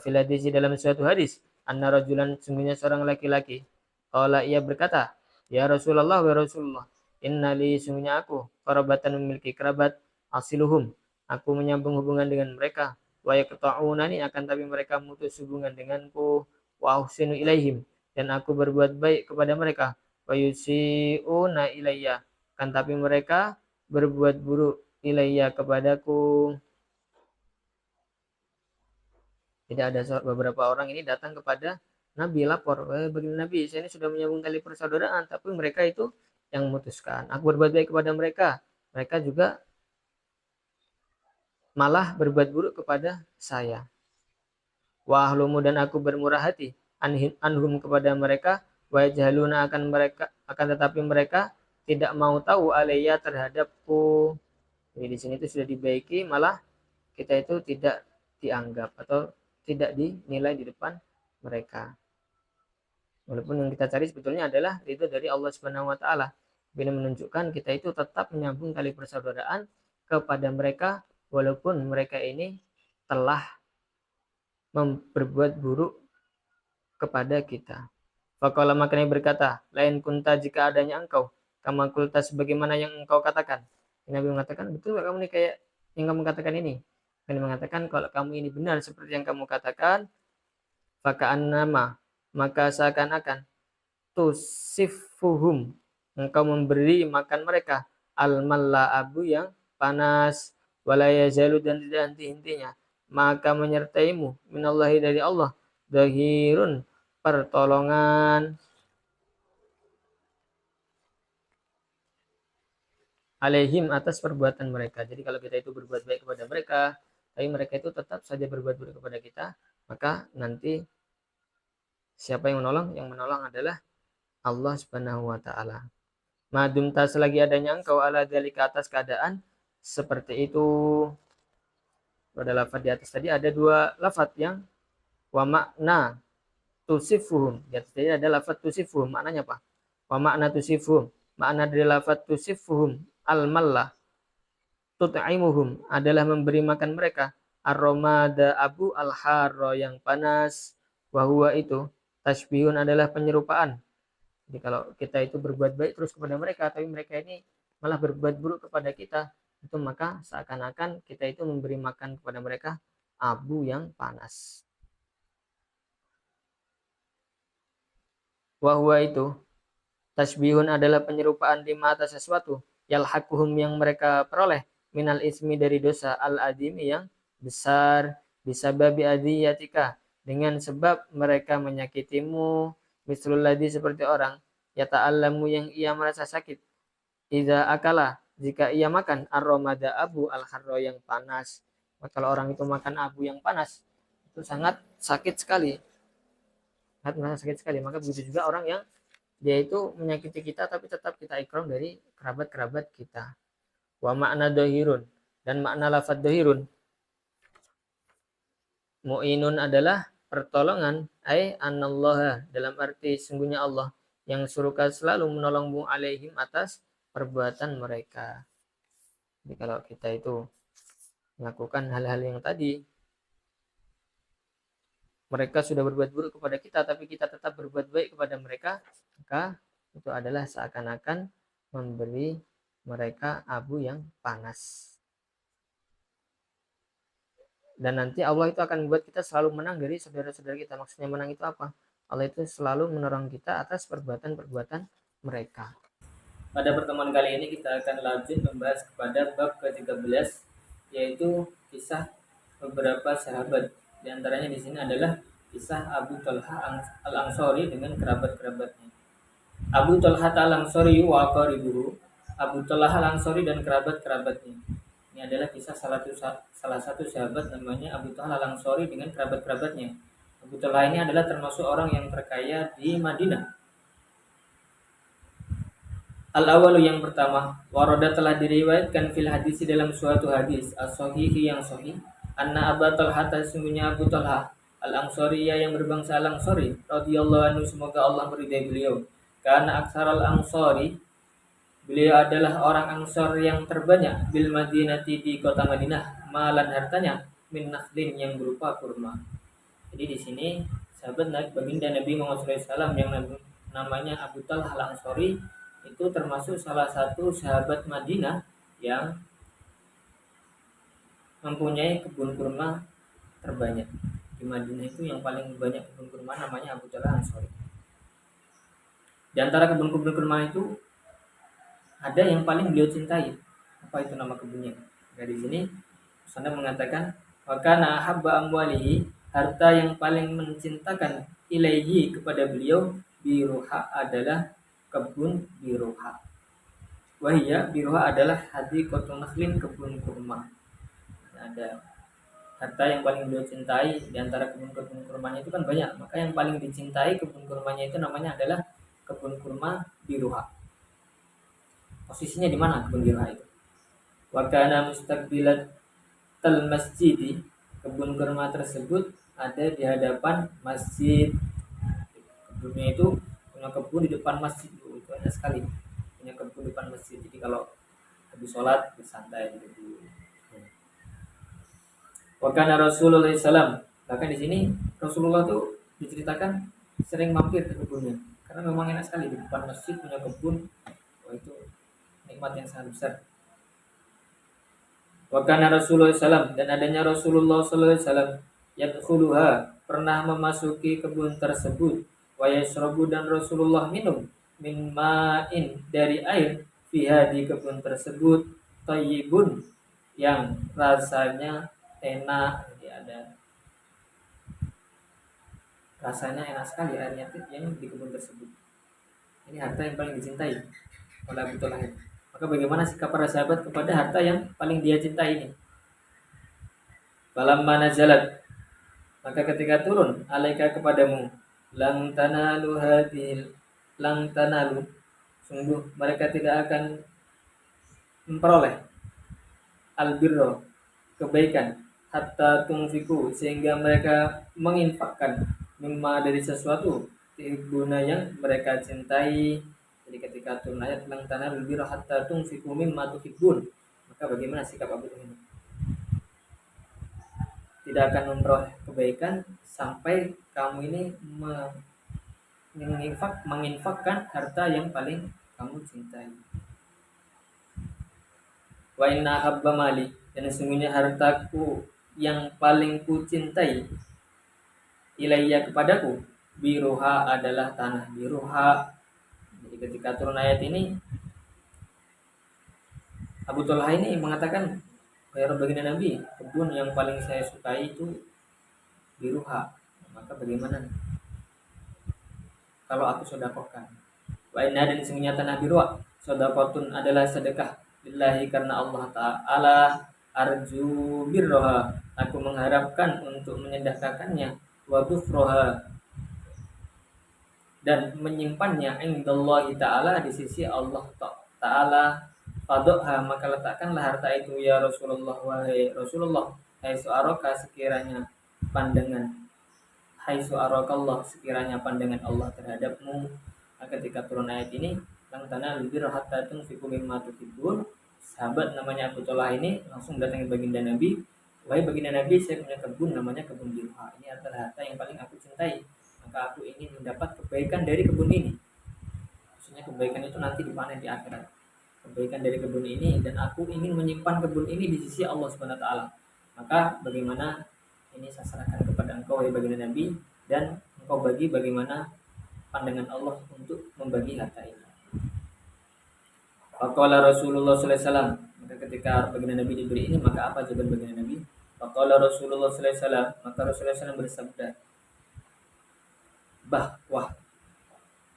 Fil hadis dalam suatu hadis, anna rajulan sungguhnya seorang laki-laki. Qala ia berkata, ya Rasulullah wa Rasulullah, innali sungguhnya aku qarabatan memiliki kerabat asiluhum. Aku menyambung hubungan dengan mereka. Wa yaqta'unani akan tapi mereka memutus hubungan denganku. Wa ahsinu ilaihim dan aku berbuat baik kepada mereka. Wa yusi'una ilayya akan tapi mereka berbuat buruk ilayya kepadaku. Jadi ada beberapa orang ini datang kepada Nabi lapor, begini Nabi, saya ini sudah menyambung tali persaudaraan, tapi mereka itu yang memutuskan. Aku berbuat baik kepada mereka, mereka juga malah berbuat buruk kepada saya. Wa ahlumu dan aku bermurah hati anhum kepada mereka, wa jahaluna akan tetapi mereka tidak mau tahu alayya terhadapku. Jadi di sini itu sudah dibaiki, malah kita itu tidak dianggap atau tidak dinilai di depan mereka. Walaupun yang kita cari sebetulnya adalah ridho dari Allah Subhanahu wa taala. Bila menunjukkan kita itu tetap menyambung tali persaudaraan kepada mereka walaupun mereka ini telah berbuat buruk kepada kita. Faqala makanya berkata, lain kunta jika adanya engkau, kama kulta sebagaimana yang engkau katakan. Nabi mengatakan, betul kamu ini kayak yang kamu katakan ini. Nabi mengatakan, kalau kamu ini benar seperti yang kamu katakan, faka'annama, maka seakan-akan tusifuhum, engkau memberi makan mereka al-malla abu yang panas, walaya zalu dan tidak henti-hentinya, maka menyertaimu minallahi dari Allah zahirun pertolongan alaihim atas perbuatan mereka. Jadi kalau kita itu berbuat baik kepada mereka, tapi mereka itu tetap saja berbuat buruk kepada kita, maka nanti siapa yang menolong? Yang menolong adalah Allah Subhanahu wa taala. Madum ta selagi adanya engkau ala dzalika atas keadaan seperti itu. Pada lafaz di atas tadi ada dua lafaz yang wa makna tusifuhum. Di atas tadi ada lafaz tusifuhum, maknanya apa? Wa makna tusifuhum. Makna dari lafaz tusifuhum al-mallah tut'imuhum adalah memberi makan mereka aromada abu al-harro yang panas, wahwa itu tasbihun adalah penyerupaan Jadi kalau kita itu berbuat baik terus kepada mereka, tapi mereka ini malah berbuat buruk kepada kita, itu maka seakan-akan kita itu memberi makan kepada mereka abu yang panas. Wahwa itu tasbihun adalah penyerupaan lima atas sesuatu yalhaquhum yang mereka peroleh minal ismi dari dosa al adimi yang besar bisa babi adiyatika dengan sebab mereka menyakitimu mislul ladzi seperti orang ya ta'allamu yang ia merasa sakit idza akala jika ia makan aromada abu al harro yang panas. Maka kalau orang itu makan abu yang panas itu sangat sakit sekali, sangat merasa sakit sekali. Maka begitu juga orang yang dia itu menyakiti kita tapi tetap kita ikram dari kerabat-kerabat kita. Wa makna dohirun dan makna lafad dohirun mu'inun adalah pertolongan anallaha dalam arti sungguhnya Allah yang suruhkan selalu menolongmu alaihim atas perbuatan mereka. Jadi kalau kita itu melakukan hal-hal yang tadi, mereka sudah berbuat buruk kepada kita tapi kita tetap berbuat baik kepada mereka, maka itu adalah seakan-akan memberi mereka abu yang panas. Dan nanti Allah itu akan membuat kita selalu menang dari saudara-saudara kita. Maksudnya menang itu apa? Allah itu selalu menolong kita atas perbuatan-perbuatan mereka. Pada pertemuan kali ini kita akan lanjut membahas kepada bab ke-13, yaitu kisah beberapa sahabat. Di antaranya di sini adalah kisah Abu Talha al-Ansori dengan kerabat-kerabatnya. Abu Talha al-Ansori wa qaribuhu, Abu Talha al-Ansori dan kerabat-kerabatnya. Ini adalah kisah salah satu sahabat namanya Abu Talha al-Ansori dengan kerabat-kerabatnya. Abu Talha ini adalah termasuk orang yang terkaya di Madinah. Al-awalu yang pertama, waroda telah diriwayatkan fil hadis dalam suatu hadis as-sahihi yang sahih, anna Abu Talha sesungguhnya Abu Talha al-Ansori yang berbangsa al-Ansori radhiyallahu anhu semoga Allah meridai beliau. Karena aksar al-Ansori beliau adalah orang Ansor yang terbanyak bil Madinati di kota Madinah, malan hartanya min nakhlin yang berupa kurma. Jadi di sini sahabat baginda Nabi Muhammad SAW yang namanya Abu Talha al-Ansori itu termasuk salah satu sahabat Madinah yang mempunyai kebun kurma terbanyak. Di Madinah itu yang paling banyak kebun kurma namanya Abu Talha al-Ansori. Di antara kebun-kebun kurma itu ada yang paling beliau cintai. Apa itu nama kebunnya? Dari sini Sana mengatakan wa kana habba amwalihi, harta yang paling mencintakan ilaihi kepada beliau biruha adalah kebun biruha. Wahia biruha adalah hadiqatun nakhlin, kebun kurma. Ada harta yang paling beliau cintai di antara kebun-kebun kurmanya itu kan banyak, maka yang paling dicintai kebun kurmanya itu namanya adalah kebun kurma biruha. Posisinya di mana kebun biruha itu? Wa kana mustaqbilat masjid, kebun kurma tersebut ada di hadapan masjid. Kebunnya itu punya kebun di depan masjid, itu banyak sekali punya kebun di depan masjid. Jadi kalau habis sholat bersantai di kebun. Wakana Rasulullah SAW, bahkan di sini Rasulullah tuh diceritakan sering mampir ke kebunnya karena memang enak sekali di depan masjid punya kebun. Wah, itu nikmat yang sangat besar. Wakana Rasulullah SAW, dan adanya Rasulullah SAW yadkhuluha, pernah memasuki kebun tersebut, wa yashrabu, dan Rasulullah minum min ma'in, dari air, fiha, di kebun tersebut, thayyibun, yang rasanya enak. Jadi ada rasanya enak sekali airnya yang di kebun tersebut. Ini harta yang paling dicintai oleh Abu Talha. Maka bagaimana sikap para sahabat kepada harta yang paling dia cintai ini? Falamma nazalat, maka ketika turun alaika kepadamu, lang tanalu hadhil, lang tanalu, sungguh mereka tidak akan memperoleh albirro, kebaikan, hatta tunfiku, sehingga mereka menginfakkan mimma, dari sesuatu, guna yang mereka cintai. Jadi ketika turun ayat lang tanalu birra hatta tunfiku mimma tuhibbun, maka bagaimana sikap Abu Talha ini? Tidak akan memperoleh kebaikan sampai kamu ini menginfakkan harta yang paling kamu cintai. Wa inna habba mali, dan sesungguhnya hartaku yang paling ku cintai, ilayya kepadaku, biruha adalah tanah biruha. Jadi ketika turun ayat ini, Abu Talha ini mengatakan, ya baginda Nabi, kebun yang paling saya sukai itu biruha. Maka bagaimana kalau aku sedekahkan? Wa inna, dan sesungguhnya tanah biruha, sedekahun adalah sedekah lillahi karena Allah Ta'ala, arju birroha, aku mengharapkan untuk menyedekahkannya, wa dhufroha, dan menyimpannya indallahi ta'ala, di sisi Allah Ta'ala. Fadokha, maka letakkanlah harta itu ya Rasulullah, wahai Rasulullah, hai su'aroka, sekiranya pandangan, hai su'arokallah, sekiranya pandangan Allah terhadapmu. Nah, ketika turun ayat ini, lang tanalul birra hatta tunfiqu mimma tuhibbun, sahabat namanya Abu Talha ini langsung datangi baginda Nabi, wahai baginda Nabi, saya punya kebun namanya kebun birha, ini adalah harta yang paling aku cintai, maka aku ingin mendapat kebaikan dari kebun ini. Maksudnya kebaikan itu nanti dipanen di akhirat, kebaikan dari kebun ini, dan aku ingin menyimpan kebun ini di sisi Allah Subhanahu wa taala. Maka bagaimana ini saya serahkan kepada engkau wahai baginda Nabi, dan engkau bagi bagaimana pandangan Allah untuk membagi harta ini. Faqala Rasulullah sallallahu alaihi wasallam, maka ketika baginda Nabi diberi ini, maka apa jawaban baginda Nabi? Faqala Rasulullah sallallahu alaihi wasallam, maka Rasulullah sallallahu alaihi wasallam bersabda, bahwa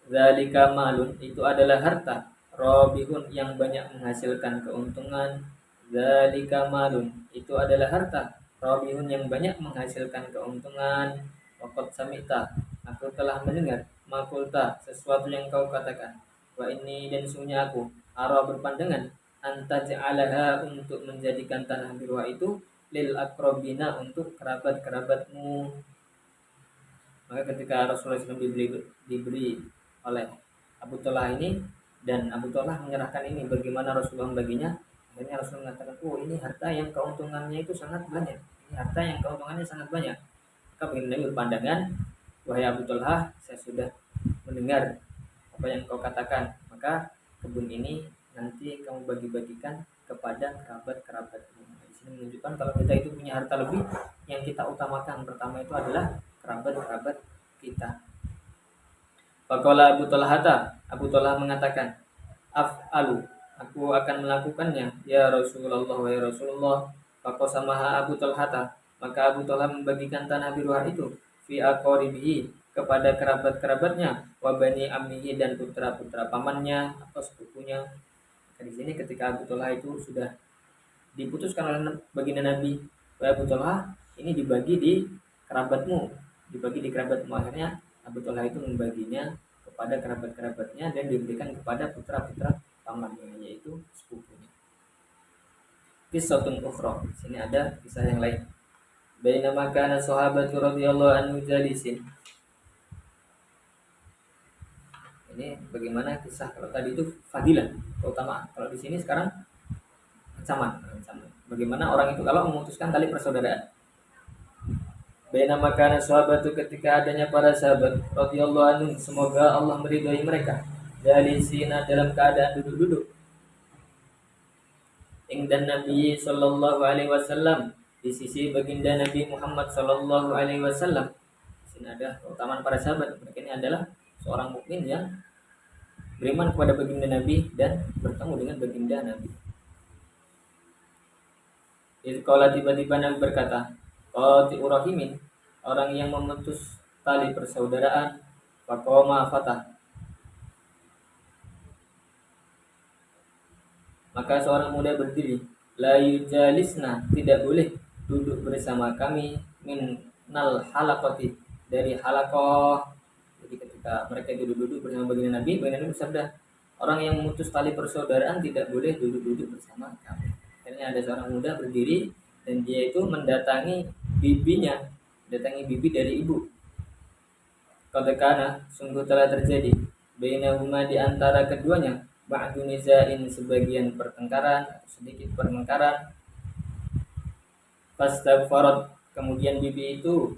zalika malun, itu adalah harta, robihun, yang banyak menghasilkan keuntungan. Zalika malun, itu adalah harta, robihun, yang banyak menghasilkan keuntungan. Waqad samita, aku telah mendengar, makulta, sesuatu yang kau katakan. Wa ini, dan sungguhnya aku, ara, berpandangan, antaj'alaha, untuk menjadikan tanah birwa itu, lil akrobina, untuk kerabat-kerabatmu. Maka ketika Rasulullah SAW diberi oleh Abu Talha ini, dan Abu Talha menyerahkan ini, bagaimana Rasulullah membaginya, akhirnya Rasulullah mengatakan, oh ini harta yang keuntungannya itu sangat banyak, ini harta yang keuntungannya sangat banyak. Maka baginda Nabi berpandangan, wahai Abu Talha, saya sudah mendengar apa yang kau katakan, maka kebun ini nanti kamu bagi-bagikan kepada kerabat-kerabatmu. Di sini menunjukkan kalau kita itu punya harta lebih, yang kita utamakan pertama itu adalah kerabat-kerabat kita. Faqala Abu Talha mengatakan, af'alu, aku akan melakukannya ya Rasulullah, wahai Rasulullah. Faqasamaha Abu Talha, maka Abu Talha membagikan tanah biruah itu fi aqaribihi, kepada kerabat-kerabatnya, wa bani ammihi, dan putra-putra pamannya atau sepupunya. Di sini ketika Abu Talha itu sudah diputuskan oleh baginda Nabi, wahai Abu Talha, ini dibagi di kerabatmu, akhirnya Abu Talha itu membaginya kepada kerabat-kerabatnya dan diberikan kepada putra-putra pamannya, yaitu sepupunya. Kisatun ukhra, sini ada kisah yang lain. Bainama kana sahabatu radhiyallahu anhu jalisin. Ini bagaimana kisah, kalau tadi itu fadilah, keutamaan. Kalau di sini sekarang ancaman. Bagaimana orang itu kalau memutuskan tali persaudaraan. Bainama kana sahabatu, ketika adanya para sahabat radhiyallahu anhum, semoga Allah meridhai mereka, jalisina, dalam keadaan duduk-duduk, ingdan Nabi sallallahu alaihi wasallam, di sisi baginda Nabi Muhammad sallallahu alaihi wasallam. Di sini ada keutamaan para sahabat, mereka ini adalah seorang mukmin yang beriman kepada baginda Nabi dan bertemu dengan baginda Nabi. Kalau tiba-tiba Nabi berkata, qati'ur rahimin, orang yang memutus tali persaudaraan, faqama fatah, maka seorang muda berdiri, la yujalisna, tidak boleh duduk bersama kami, minal halaqati, dari halaqah. Jadi ketika mereka duduk bersama baginda Nabi bersabda, orang yang memutus tali persaudaraan tidak boleh duduk bersama kami. Akhirnya ada seorang muda berdiri, dan dia itu mendatangi bibi dari ibu. Qadkana, sungguh telah terjadi, bainahuma, di antara keduanya, ba'du nizain, sebagian pertengkaran, sedikit pertengkaran. Fastaghfarat, kemudian bibi itu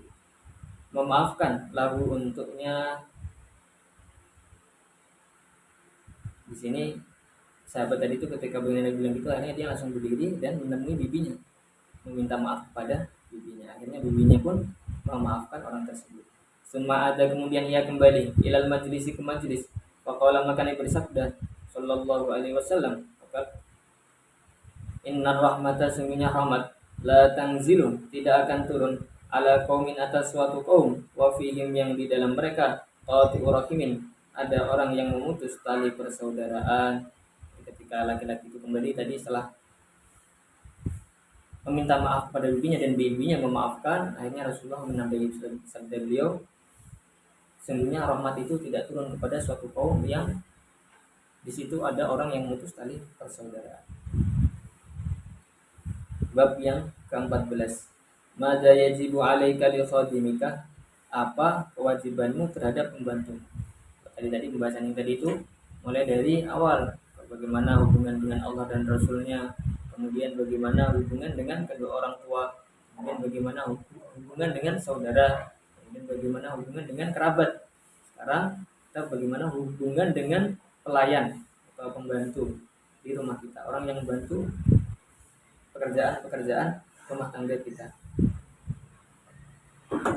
memaafkan, lahu, untuknya. Di sini sahabat tadi itu ketika Nabi bilang gitu, akhirnya dia langsung berdiri dan menemui bibinya, meminta maaf kepada bibinya. Akhirnya bibinya pun memaafkan orang tersebut. Suma ada kemudian ia kembali ilal majlisi ke majlis. Faqala maka Nabi bersabda sallallahu alaihi wasallam, innar rahmata sungguhnya rahmat la tanzilu tidak akan turun ala qaumin atas suatu kaum wa fihim yang di dalam mereka qati'u rahimin ada orang yang memutus tali persaudaraan. Ketika laki-laki itu kembali tadi setelah meminta maaf pada bibinya dan bibinya memaafkan, akhirnya Rasulullah menambahi sabda beliau, sesungguhnya rahmat itu tidak turun kepada suatu kaum yang di situ ada orang yang memutus tali persaudaraan. Bab yang ke-14. Madza yajibu 'alaika li khadimika? Apa kewajibanmu terhadap pembantu? Tadi pembahasan yang tadi itu mulai dari awal, bagaimana hubungan dengan Allah dan Rasulnya, kemudian bagaimana hubungan dengan kedua orang tua, kemudian bagaimana hubungan dengan saudara, kemudian bagaimana hubungan dengan kerabat. Sekarang kita bagaimana hubungan dengan pelayan atau pembantu di rumah kita, orang yang membantu pekerjaan rumah tangga kita.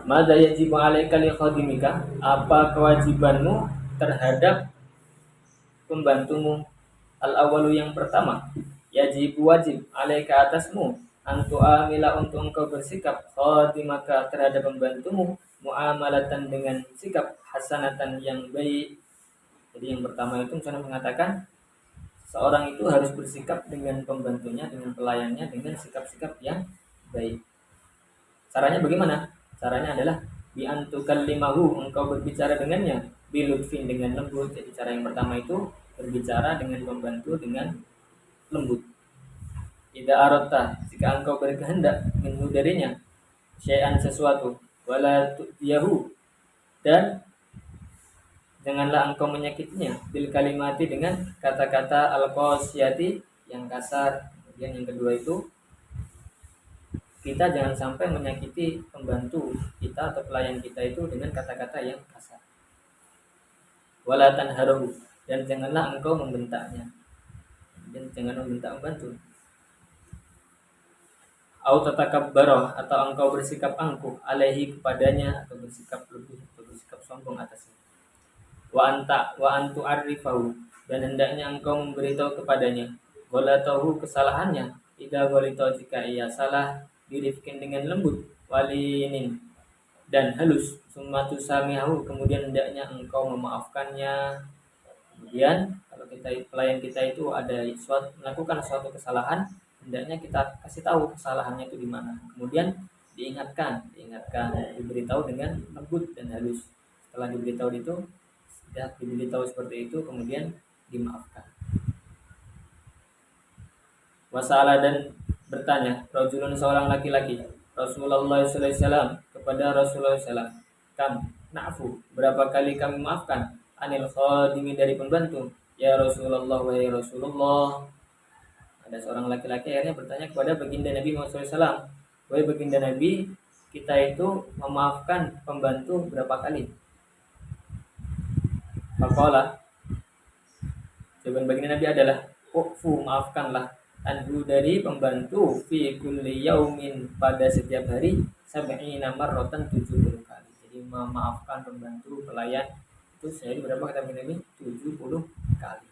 Madza yajibu 'alaika li khadimika? Apa kewajibanmu terhadap pembantumu? Al-awwalu yang pertama, yajibu wajib 'alaika atasmu antu amila untuk engkau bersikap khadimaka terhadap pembantumu muamalatan dengan sikap hasanatan yang baik. Jadi yang pertama itu misalnya mengatakan seorang itu harus bersikap dengan pembantunya, dengan pelayannya dengan sikap-sikap yang baik. Caranya bagaimana? Caranya adalah bi antukallimahu, engkau berbicara dengannya bilutfin dengan lembut. Jadi cara yang pertama itu berbicara dengan pembantu dengan lembut. Idza aratta, jika engkau berkehendak minhu darinya syai'an sesuatu, wala tu'tiyahu, dan janganlah engkau menyakitinya bil kalimati dengan kata-kata al-qasiyati yang kasar. Kemudian yang kedua itu kita jangan sampai menyakiti pembantu kita atau pelayan kita itu dengan kata-kata yang kasar. Wala tanharuhu, dan janganlah engkau membentaknya. Dan jangan membentak pembantu. Au tatakabbarah, atau engkau bersikap angkuh alaihi kepadanya, atau bersikap lebih atau bersikap sombong atasnya. Wa antu arifahu, dan hendaknya engkau memberitahu kepadanya ghalatahu kesalahannya, idza ghalita jika ia salah, dirifkin dengan lembut, walinin dan halus, sumatu samihahu, kemudian hendaknya engkau memaafkannya. Kemudian kalau pelayan kita itu ada melakukan suatu kesalahan, hendaknya kita kasih tahu kesalahannya itu di mana. Kemudian diingatkan, diberitahu dengan lembut dan halus. Setelah diberitahu seperti itu, kemudian dimaafkan. Wasala, dan bertanya rajulun seorang laki-laki Rasulullah SAW kepada Rasulullah SAW, kam na'fu, berapa kali kami maafkan anil khadimi dari pembantu ya Rasulullah, wahai Rasulullah. Ada seorang laki-laki akhirnya bertanya kepada baginda Nabi Muhammad SAW, wahai baginda Nabi, kita itu memaafkan pembantu berapa kali? Faqala, jawaban baginda Nabi adalah ufu, maafkanlah anhu dari pembantu fi kulli yaumin, pada setiap hari, sab'ina marratan 70 kali. Jadi memaafkan pembantu pelayan itu sehari berapa kata Nabi? 70 kali.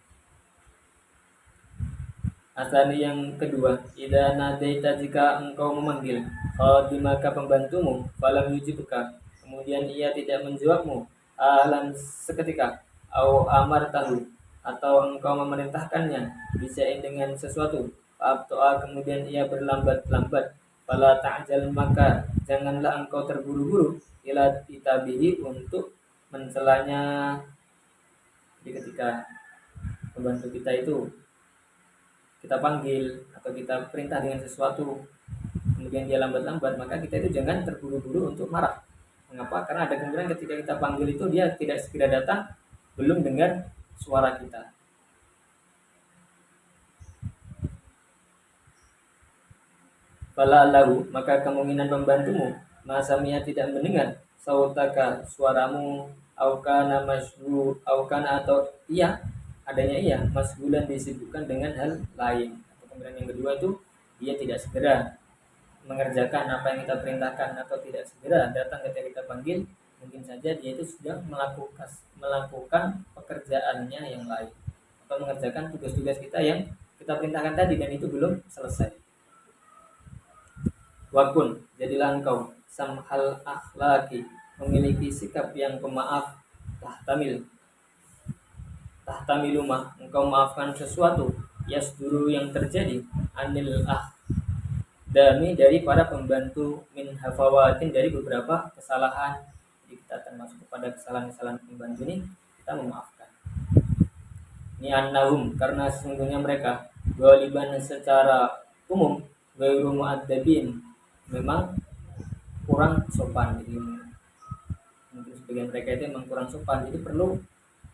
Asal yang kedua, idza nadaita, jika engkau memanggil khadimaka pembantumu, falam yujibka, kemudian ia tidak menjawabmu, ahlan seketika, au amartahu, atau engkau memerintahkannya bisa dengan sesuatu, fa'abto'a, kemudian ia berlambat-lambat, fala ta'jal, maka janganlah engkau terburu-buru, ila titabihi, untuk mencelanya. Jadi ketika pembantu kita itu kita panggil atau kita perintah dengan sesuatu, kemudian dia lambat-lambat, maka kita itu jangan terburu-buru untuk marah. Mengapa? Karena ada kemungkinan ketika kita panggil itu dia tidak segera datang, belum dengar suara kita. Fala lahu, maka kemungkinan pembantumu masamia tidak mendengar sautaka, suaramu, aukana masru, aukana, atau iya adanya ia masgulan disibukkan dengan hal lain. Kemudian yang kedua itu dia tidak segera mengerjakan apa yang kita perintahkan atau tidak segera datang ketika kita panggil, mungkin saja dia itu sudah melakukan pekerjaannya yang lain atau mengerjakan tugas-tugas kita yang kita perintahkan tadi dan itu belum selesai. Wakun, jadilah engkau samhal akhlaki, memiliki sikap yang pemaaf, tahtamilumah, engkau maafkan sesuatu yasduru yang terjadi anil dami dari para pembantu min hafawatin dari beberapa kesalahan. Jadi kita termasuk kepada kesalahan-kesalahan pembantu ini kita memaafkan. Ini annahum karena sesungguhnya mereka ghaliban secara umum ghairu mu'addabin memang kurang sopan. Jadi mungkin sebagian mereka itu memang kurang sopan. Jadi perlu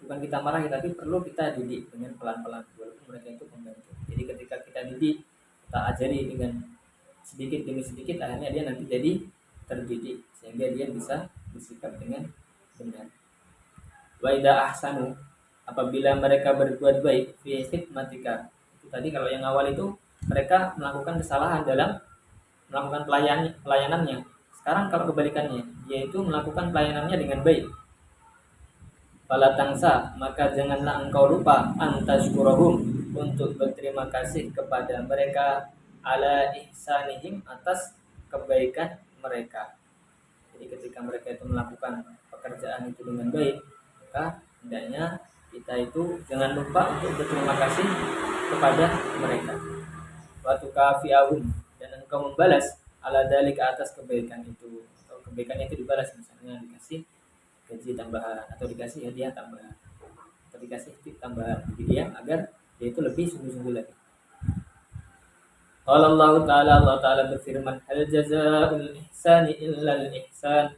bukan kita marahi tapi perlu kita didik dengan pelan-pelan walaupun mereka itu pembantu. Jadi ketika kita didik, kita ajari dengan sedikit demi sedikit akhirnya dia nanti jadi terdidik sehingga dia bisa bersikap dengan benar. Wa idza ahsanu apabila mereka berbuat baik fi khidmatika. Itu tadi kalau yang awal itu mereka melakukan kesalahan dalam melakukan pelayanannya. Sekarang kalau kebalikannya, yaitu melakukan pelayanannya dengan baik. Fala tangsa, maka janganlah engkau lupa antashkurahum untuk berterima kasih kepada mereka ala ihsanihim atas kebaikan mereka. Jadi ketika mereka itu melakukan pekerjaan itu dengan baik, maka hendaknya kita itu jangan lupa untuk berterima kasih kepada mereka. Wa tukafi'ahum, dan engkau membalas ala dzalika atas kebaikan itu. Atau kebaikan itu dibalas misalnya dikasih gaji tambahan atau dikasih hadiah tambahan atau dikasih tip tambahan bagi dia agar dia itu lebih sungguh-sungguh lagi. Allah Ta'ala berfirman, hal jazaa'ul ihsani illal ihsan,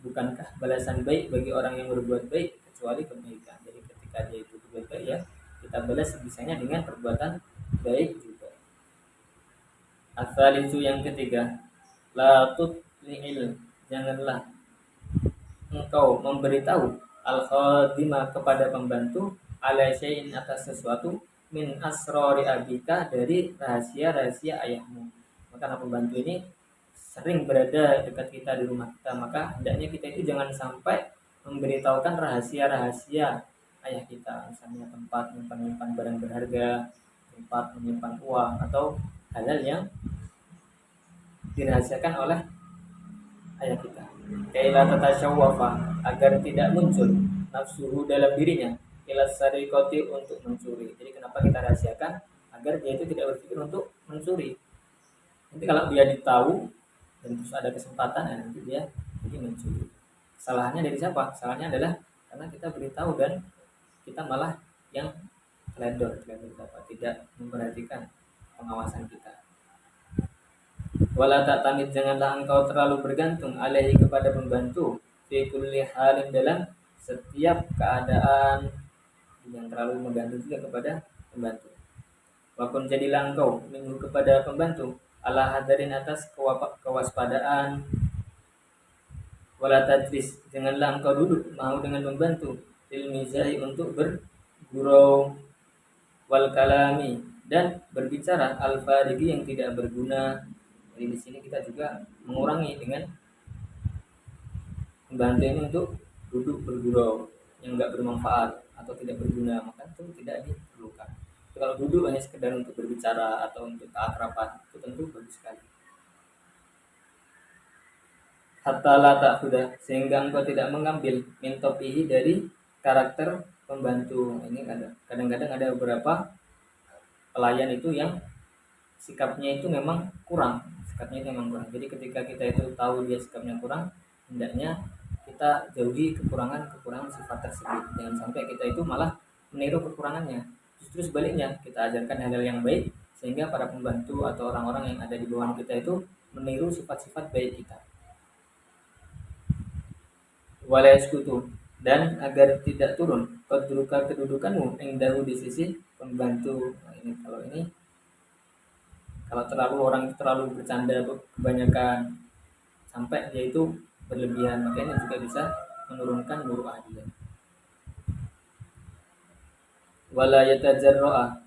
bukankah balasan baik bagi orang yang berbuat baik kecuali kebaikan. Jadi ketika dia itu berbuat baik ya kita balas sebisanya dengan perbuatan baik juga. Asal itu yang ketiga, la tutli'il, janganlah engkau memberitahu al-khadimah kepada pembantu ala syai'in atas sesuatu min asrori abika dari rahasia-rahasia ayahmu. Karena pembantu ini sering berada dekat kita di rumah kita, maka hendaknya kita itu jangan sampai memberitahukan rahasia-rahasia ayah kita, misalnya tempat menyimpan barang berharga, tempat menyimpan uang atau hal-hal yang dirahasiakan oleh ayah kita. Kaila tatasyawafa, agar tidak muncul nafsuhu dalam dirinya ila sarikoti untuk mencuri. Jadi kenapa kita rahasiakan? Agar dia itu tidak berpikir untuk mencuri. Nanti kalau dia ditahu dan terus ada kesempatan nanti dia jadi mencuri. Kesalahannya dari siapa? Kesalahannya adalah karena kita beritahu dan kita malah yang teledor tidak memperhatikan pengawasan kita. Wala ta'tamid, janganlah engkau terlalu bergantung alaihi kepada pembantu fi kulli halin dalam setiap keadaan, yang terlalu menggantung juga kepada pembantu. Wakun jadilah engkau minhu kepada pembantu ala hadarin atas kewaspadaan. Wala tajlis, janganlah engkau duduk mau dengan pembantu lil mizai untuk bergurau wal kalami dan berbicara al farigi yang tidak berguna. Jadi di sini kita juga mengurangi dengan pembantu ini untuk duduk bergurau yang enggak bermanfaat atau tidak berguna, maka itu tidak diperlukan. Jadi kalau duduk hanya sekedar untuk berbicara atau untuk keakraban itu tentu bagus sekali. Hatta la ta'khudha, sehingga engkau tidak mengambil min topihi dari karakter pembantu. Ini kadang-kadang ada beberapa pelayan itu yang sikapnya itu memang kurang. Jadi ketika kita itu tahu dia sikapnya kurang, hendaknya kita jauhi kekurangan sifat tersebut. Jangan sampai kita itu malah meniru kekurangannya. Justru sebaliknya, kita ajarkan hal-hal yang baik sehingga para pembantu atau orang-orang yang ada di bawah kita itu meniru sifat-sifat baik kita. Wala yaskutu, dan agar tidak turun kedudukanmu indahu di sisi pembantu. Nah, kalau terlalu orang itu terlalu bercanda kebanyakan sampai dia itu berlebihan, maka ini juga bisa menurunkan muruah dia. wala yatajarra'a,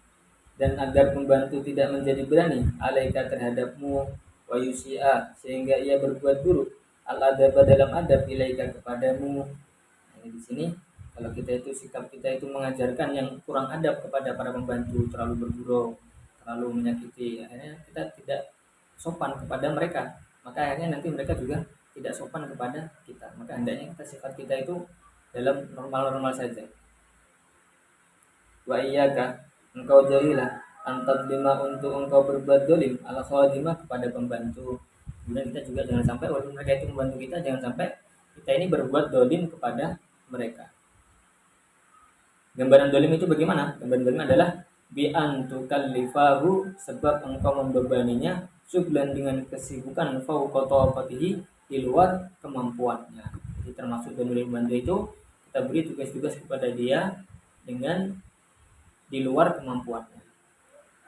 dan agar pembantu tidak menjadi berani alaika terhadapmu, wa yusi'a, sehingga ia berbuat buruk al adab dalam adab ilaika kepadamu. Nah, di sini kalau kita itu sikap kita itu mengajarkan yang kurang adab kepada para pembantu, terlalu bergurau, terlalu menyakiti, akhirnya kita tidak sopan kepada mereka, maka akhirnya nanti mereka juga tidak sopan kepada kita. Maka hendaknya kita sifat kita itu dalam normal-normal saja. Wa iyyaka, engkau jauhilah antat lima, untuk engkau berbuat dolim ala khadimah kepada pembantu. Kemudian kita juga jangan sampai walaupun mereka itu membantu kita, jangan sampai kita ini berbuat dolim kepada mereka. Gambaran dolim itu bagaimana? Gambaran dolim adalah bi antukallifahu, sebab engkau membebaninya, sublan dengan kesibukan, fauqa taqatihi, di luar kemampuannya. Jadi termasuk dolim bantu itu kita beri tugas-tugas kepada dia dengan di luar kemampuannya.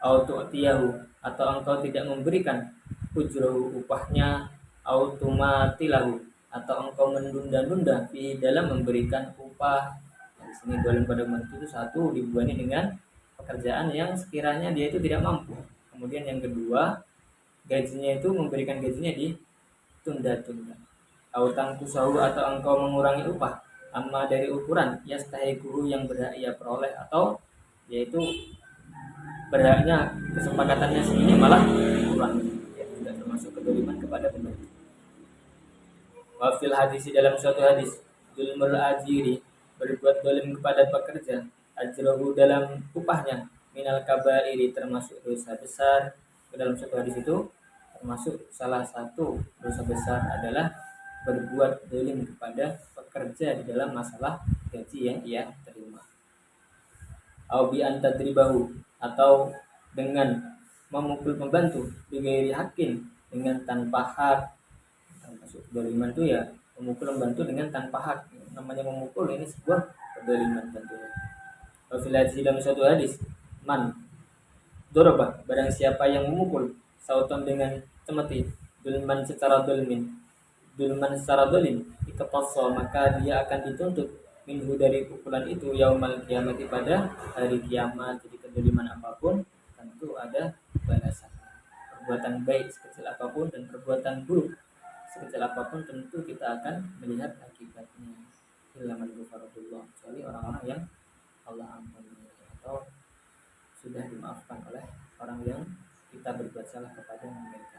Autu'tiyahu, atau engkau tidak memberikan ujrahu, upahnya, autumatilahu, atau engkau menunda-nunda di dalam memberikan upah. Nah, di sini dolim pada pembantu itu satu, dibebani dengan pekerjaan yang sekiranya dia itu tidak mampu. Kemudian yang kedua, gajinya itu memberikan gajinya ditunda-tunda. Autangkusahu, atau engkau mengurangi upah amma dari ukuran yastahiquhu, yang berhak ia peroleh, atau yaitu berhaknya kesepakatannya segini malah kurang, ya tidak termasuk kedoliman kepada pembantu. Wafil hadis, dalam suatu hadis, zulmul ajiri, berbuat dolim kepada pekerja, ajrohu, dalam upahnya, minal kabairi, termasuk dosa besar. Dalam suatu hadis itu termasuk salah satu dosa besar adalah berbuat dolim kepada pekerja di dalam masalah gaji yang ia terima. Au bi antadribahu, atau dengan memukul pembantu, bighairi hakin, dengan tanpa hak. Termasuk kedoliman itu ya memukul pembantu dengan tanpa hak. Namanya memukul ini sebuah kedoliman tentunya. Wa fil hadis, dalam satu hadis, man dorobah, barang siapa yang memukul, sautan dengan cemeti, dulman secara dolim, ikhtassa, maka dia akan dituntut minhu, dari pukulan itu, yaumal kiamati, pada hari kiamat. Jadi kedoliman apapun tentu ada balasan. Perbuatan baik sekecil apapun dan perbuatan buruk sekecil apapun tentu kita akan melihat akibatnya. Illa man ghafarallah, kecuali orang-orang yang Allah ampuni atau sudah dimaafkan oleh orang yang kita berbuat salah kepada mereka.